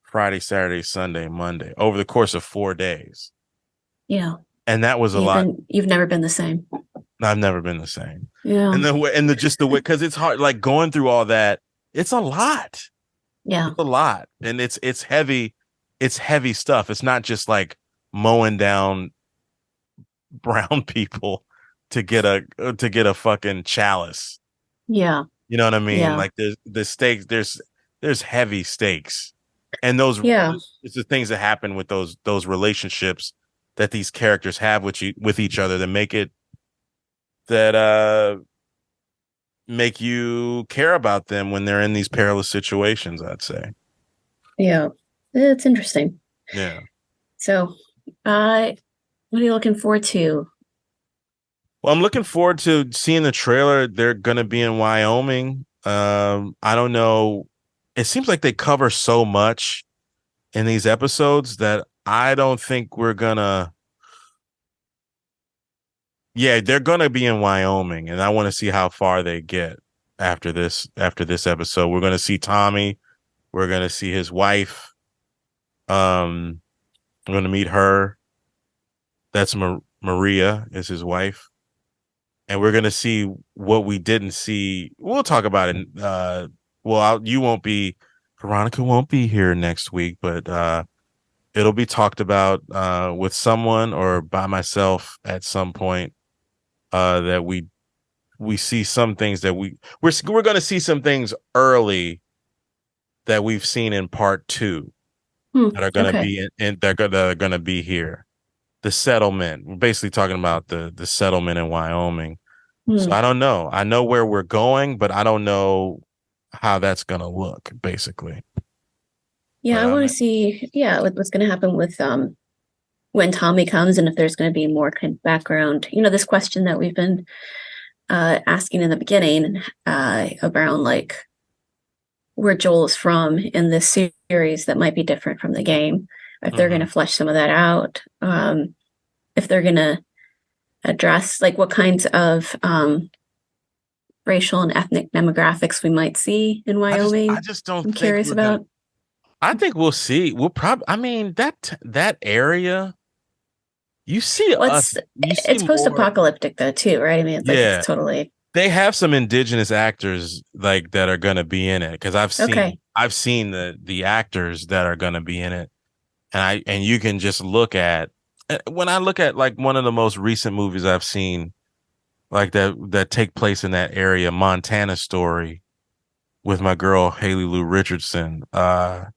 Friday, Saturday, Sunday, Monday, over the course of 4 days. Yeah. And that was a lot. You've never been the same. I've never been the same. Yeah. And the way, because it's hard, like going through all that, it's a lot. Yeah. It's a lot. And it's heavy. It's heavy stuff. It's not just like mowing down brown people to get a fucking chalice. Yeah. You know what I mean? Yeah. Like the stakes, there's heavy stakes. And it's the things that happen with those relationships that these characters have with each other that make you care about them when they're in these perilous situations, I'd say. Yeah. It's interesting. Yeah. So, what are you looking forward to? Well, I'm looking forward to seeing the trailer. They're going to be in Wyoming. I don't know it seems like they cover so much in these episodes that I don't think we're gonna. Yeah, they're gonna be in Wyoming, and I want to see how far they get after this. After this episode, we're gonna see Tommy. We're gonna see his wife. We're gonna meet her. That's Maria is his wife, and we're gonna see what we didn't see. We'll talk about it. You won't be. Veronica won't be here next week, but it'll be talked about with someone or by myself at some point. That we see some things that we're going to see some things early that we've seen in part 2 that are going to be that are going to be here. The settlement. We're basically talking about the settlement in Wyoming. So I don't know. I know where we're going, but I don't know how that's going to look. Basically. Yeah, I want to see. Yeah, what's going to happen with when Tommy comes, and if there's going to be more kind of background. This question that we've been asking in the beginning around like where Joel is from in this series that might be different from the game. If they're going to flesh some of that out, if they're going to address like what kinds of racial and ethnic demographics we might see in Wyoming. I just don't. I'm curious about. I think we'll see. We'll probably. I mean that area. You see us. It's post-apocalyptic though too, right? I mean, it's, it's totally. They have some indigenous actors like that are going to be in it because I've seen the actors that are going to be in it, and you can just look at when I look at like one of the most recent movies I've seen like that take place in that area, Montana Story, with my girl Haley Lou Richardson. One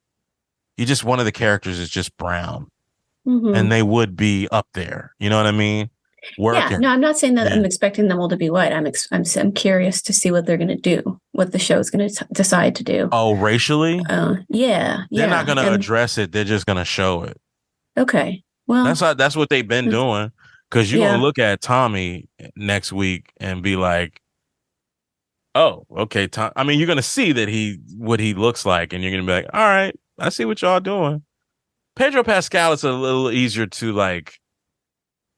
of the characters is just brown. And they would be up there. You know what I mean? Working. Yeah, no, I'm not saying that I'm expecting them all to be white. I'm curious to see what they're going to do, what the show is going to decide to do. Oh, racially? Yeah. They're not going to address it. They're just going to show it. Okay. Well, that's what they've been doing. Because you're going to look at Tommy next week and be like, oh, okay. I mean, you're going to see that what he looks like, and you're going to be like, all right, I see what y'all doing. Pedro Pascal is a little easier to like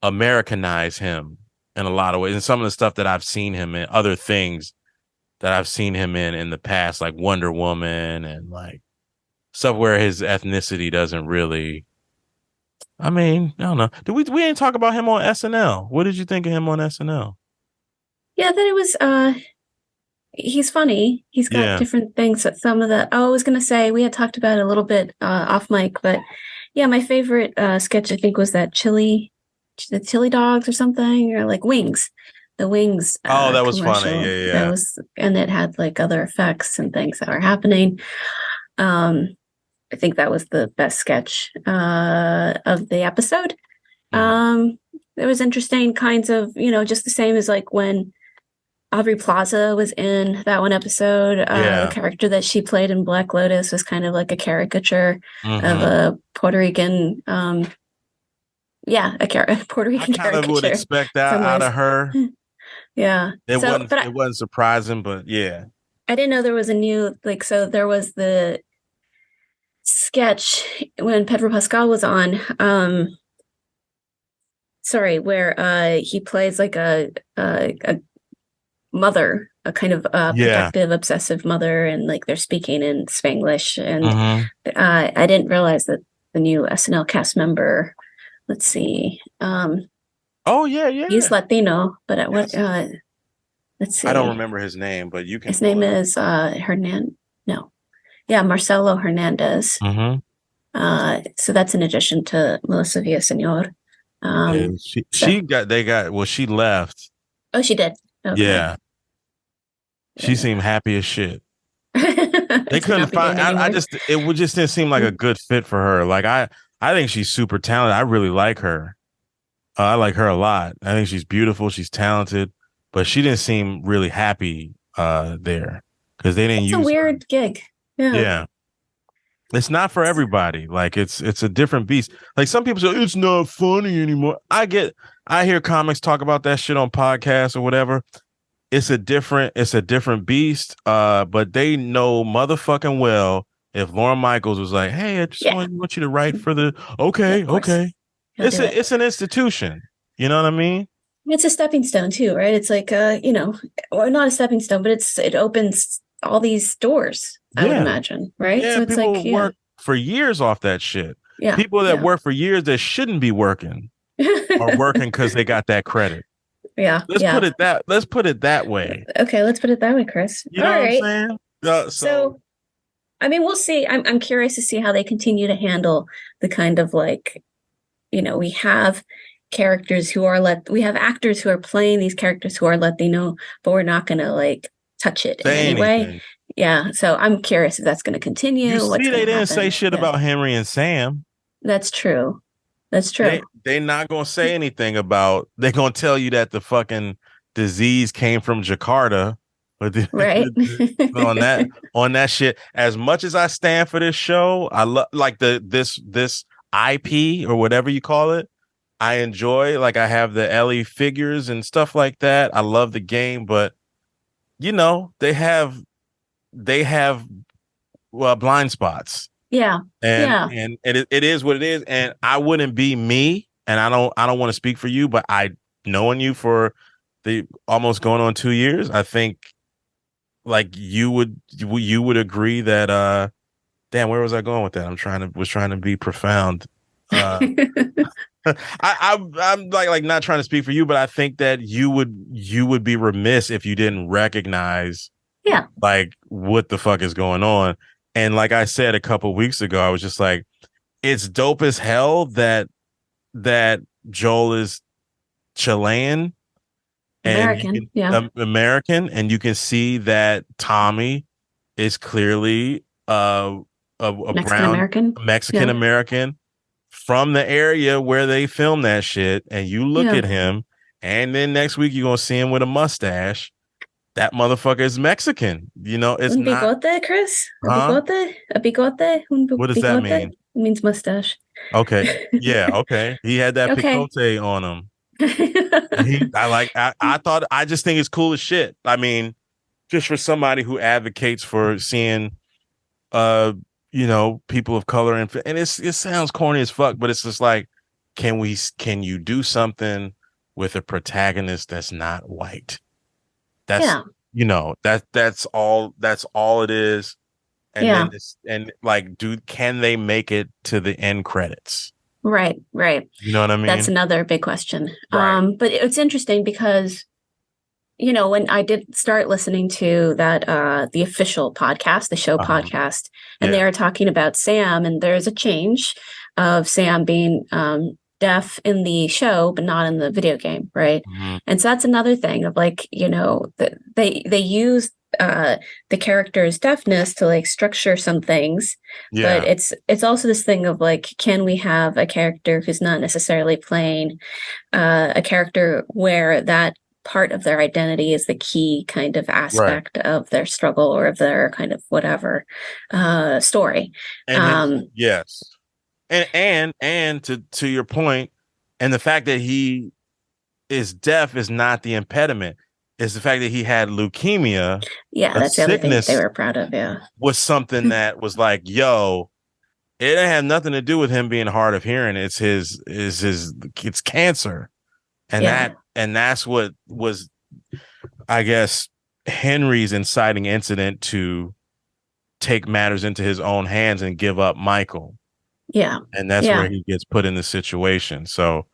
Americanize him in a lot of ways. And some of the stuff that I've seen him in, other things that I've seen him in the past, like Wonder Woman and like stuff where his ethnicity doesn't really. I mean, I don't know. We didn't talk about him on SNL. What did you think of him on SNL? Yeah, that it was. He's funny. He's got different things. That some of the. Oh, I was gonna say we had talked about it a little bit off mic, but yeah, my favorite sketch I think was that the chili dogs or something, or like Wings. The Wings. That was funny. Yeah. That was, and it had like other effects and things that were happening. I think that was the best sketch of the episode. There was interesting kinds of, just the same as like when Aubrey Plaza was in that one episode. The character that she played in Black Lotus was kind of like a caricature of a Puerto Rican. A Puerto Rican caricature. I kind of would expect that out of her. Yeah, it wasn't surprising, but yeah, I didn't know there was a new So there was the sketch when Pedro Pascal was on. Where he plays like a mother, a kind of protective, obsessive mother, and like they're speaking in Spanglish. And I didn't realize that the new SNL cast member. Let's see. He's Latino, but let's see. I don't remember his name, but you can. His name is Marcelo Hernandez. So that's in addition to Melissa Villaseñor. She left. Oh, she did. Okay. Yeah. She seemed happy as shit. They couldn't find. It just didn't seem like a good fit for her. Like I think she's super talented. I really like her. I like her a lot. I think she's beautiful. She's talented, but she didn't seem really happy there because they didn't use. It's a weird gig. Yeah. It's not for everybody. Like it's a different beast. Like some people say it's not funny anymore. I hear comics talk about that shit on podcasts or whatever. it's a different beast. But they know motherfucking well if Lauren Michaels was like, "Hey, I just want you to write for the Yeah, of course. okay." He'll do it. It's an institution. You know what I mean? It's a stepping stone too, right? It's like or not a stepping stone, but it opens all these doors, I would Yeah. imagine, right? Yeah, So it's people like, work for years off that shit. yeah, People that yeah. work for years that shouldn't be working are working because they got that credit. Yeah, Let's yeah. put it that way. Okay, let's put it that way, Chris. You All know what I'm right. saying? So, I mean, we'll see. I'm curious to see how they continue to handle the kind of like, we have characters who are we have actors who are playing these characters who are Latino, but we're not going to like touch it in say any way. anything. Yeah. So I'm curious if that's going to continue. You What's see, going they to didn't happen. say shit about Henry and Sam. That's true. That's true. They not gonna say anything about. They're gonna tell you that the fucking disease came from Jakarta, but Right. on that shit. As much as I stand for this show, I love like this IP or whatever you call it. I enjoy, like, I have the Ellie figures and stuff like that. I love the game, but they have blind spots. Yeah. And it is what it is. And I wouldn't be me, and I don't want to speak for you, but knowing you for the almost going on 2 years, I think like you would agree that damn, where was I going with that? Was trying to be profound. I'm like not trying to speak for you, but I think that you would be remiss if you didn't recognize like what the fuck is going on. And like I said a couple weeks ago, I was just like, it's dope as hell that Joel is Chilean American, American, and you can see that Tommy is clearly a Mexican American from the area where they filmed that shit. And you look at him, and then next week you're gonna see him with a mustache. That motherfucker is Mexican. It's un not. bigote, Chris. A Huh? bigote. A bigote. What does that mean? It means mustache. Okay. Yeah. Okay. He had that picote on him. I just think it's cool as shit. I mean, just for somebody who advocates for seeing, people of color and it sounds corny as fuck, but it's just like, can you do something with a protagonist that's not white? That's that's all it is. And then can they make it to the end credits? Right. You know what I mean? That's another big question. Right. But it's interesting because, when I did start listening to that, the official podcast, the show podcast, and they are talking about Sam, and there's a change of Sam being deaf in the show, but not in the video game. Right. Mm-hmm. And so that's another thing of like, they use the character's deafness to like structure some things, but it's also this thing of like, can we have a character who's not necessarily playing a character where that part of their identity is the key kind of aspect of their struggle or of their kind of whatever story. And yes. And to your point, and the fact that he is deaf is not the impediment. It's the fact that he had leukemia. Yeah, that's the other thing that they were proud of. Yeah, was something that was like, yo, it didn't have nothing to do with him being hard of hearing. It's it's cancer, and that's what was, I guess, Henry's inciting incident to take matters into his own hands and give up Michael. Yeah. And that's where he gets put in the situation. So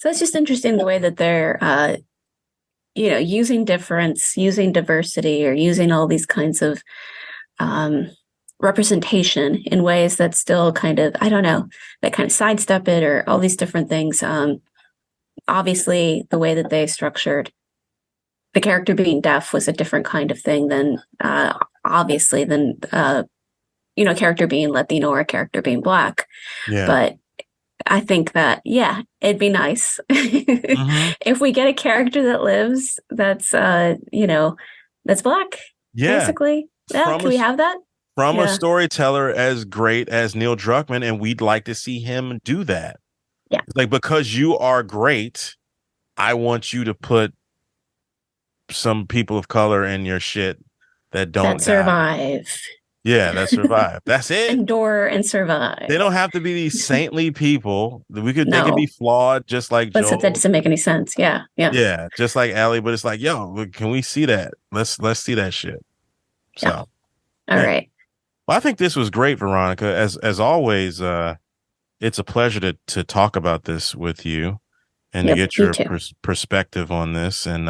it's just interesting the way that they're, using difference, using diversity, or using all these kinds of representation in ways that still kind of, I don't know, that kind of sidestep it, or all these different things. Obviously, the way that they structured the character being deaf was a different kind of thing than character being Latino or a character being Black. Yeah. But I think that, it'd be nice if we get a character that lives that's that's Black. Yeah. Basically. Yeah. Can we have that? From a storyteller as great as Neil Druckmann, and we'd like to see him do that. Yeah. Like, because you are great, I want you to put some people of color in your shit that don't That survive. Yeah, that survive. That's it. Endure and survive. They don't have to be these saintly people. They could be No. flawed, just like But Joel. that doesn't make any sense. Yeah. Yeah, just like Ellie. But it's like, yo, can we see that? Let's see that shit. So, All right. Well, I think this was great, Veronica. As always, it's a pleasure to talk about this with you and to get your perspective on this. And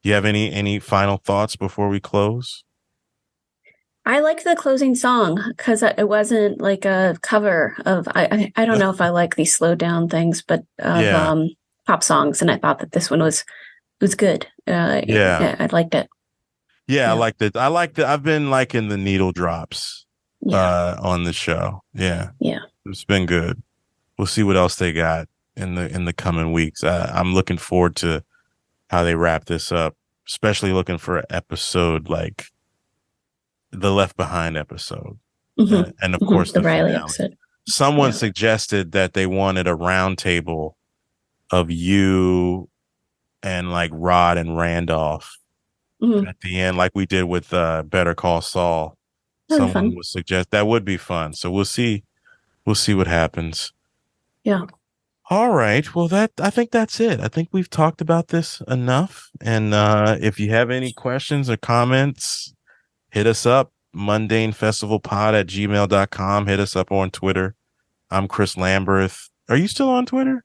you have any final thoughts before we close? I liked the closing song because it wasn't like a cover of I don't know if I like these slowed down things, but of pop songs, and I thought that this one was good. I liked it. Yeah, I liked it. I've been liking the needle drops on the show. Yeah, it's been good. We'll see what else they got in the coming weeks. I'm looking forward to how they wrap this up, especially looking for an episode like the Left Behind episode, and of course the Riley finale. episode. Someone suggested that they wanted a round table of you and like Rod and Randolph at the end, like we did with Better Call Saul. Someone would suggest that would be fun. So we'll see what happens. Yeah. All right. Well, I think that's it. I think we've talked about this enough. And if you have any questions or comments, hit us up, mundanefestivalpod@gmail.com. Hit us up on Twitter. I'm Chris Lamberth. Are you still on Twitter?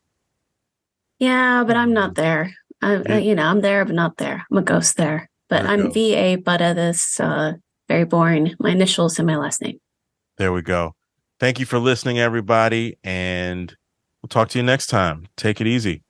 Yeah, but I'm not there. I'm there, but not there. I'm a ghost there. But I'm VA Butta, this very boring. My initials and my last name. There we go. Thank you for listening, everybody. And we'll talk to you next time. Take it easy.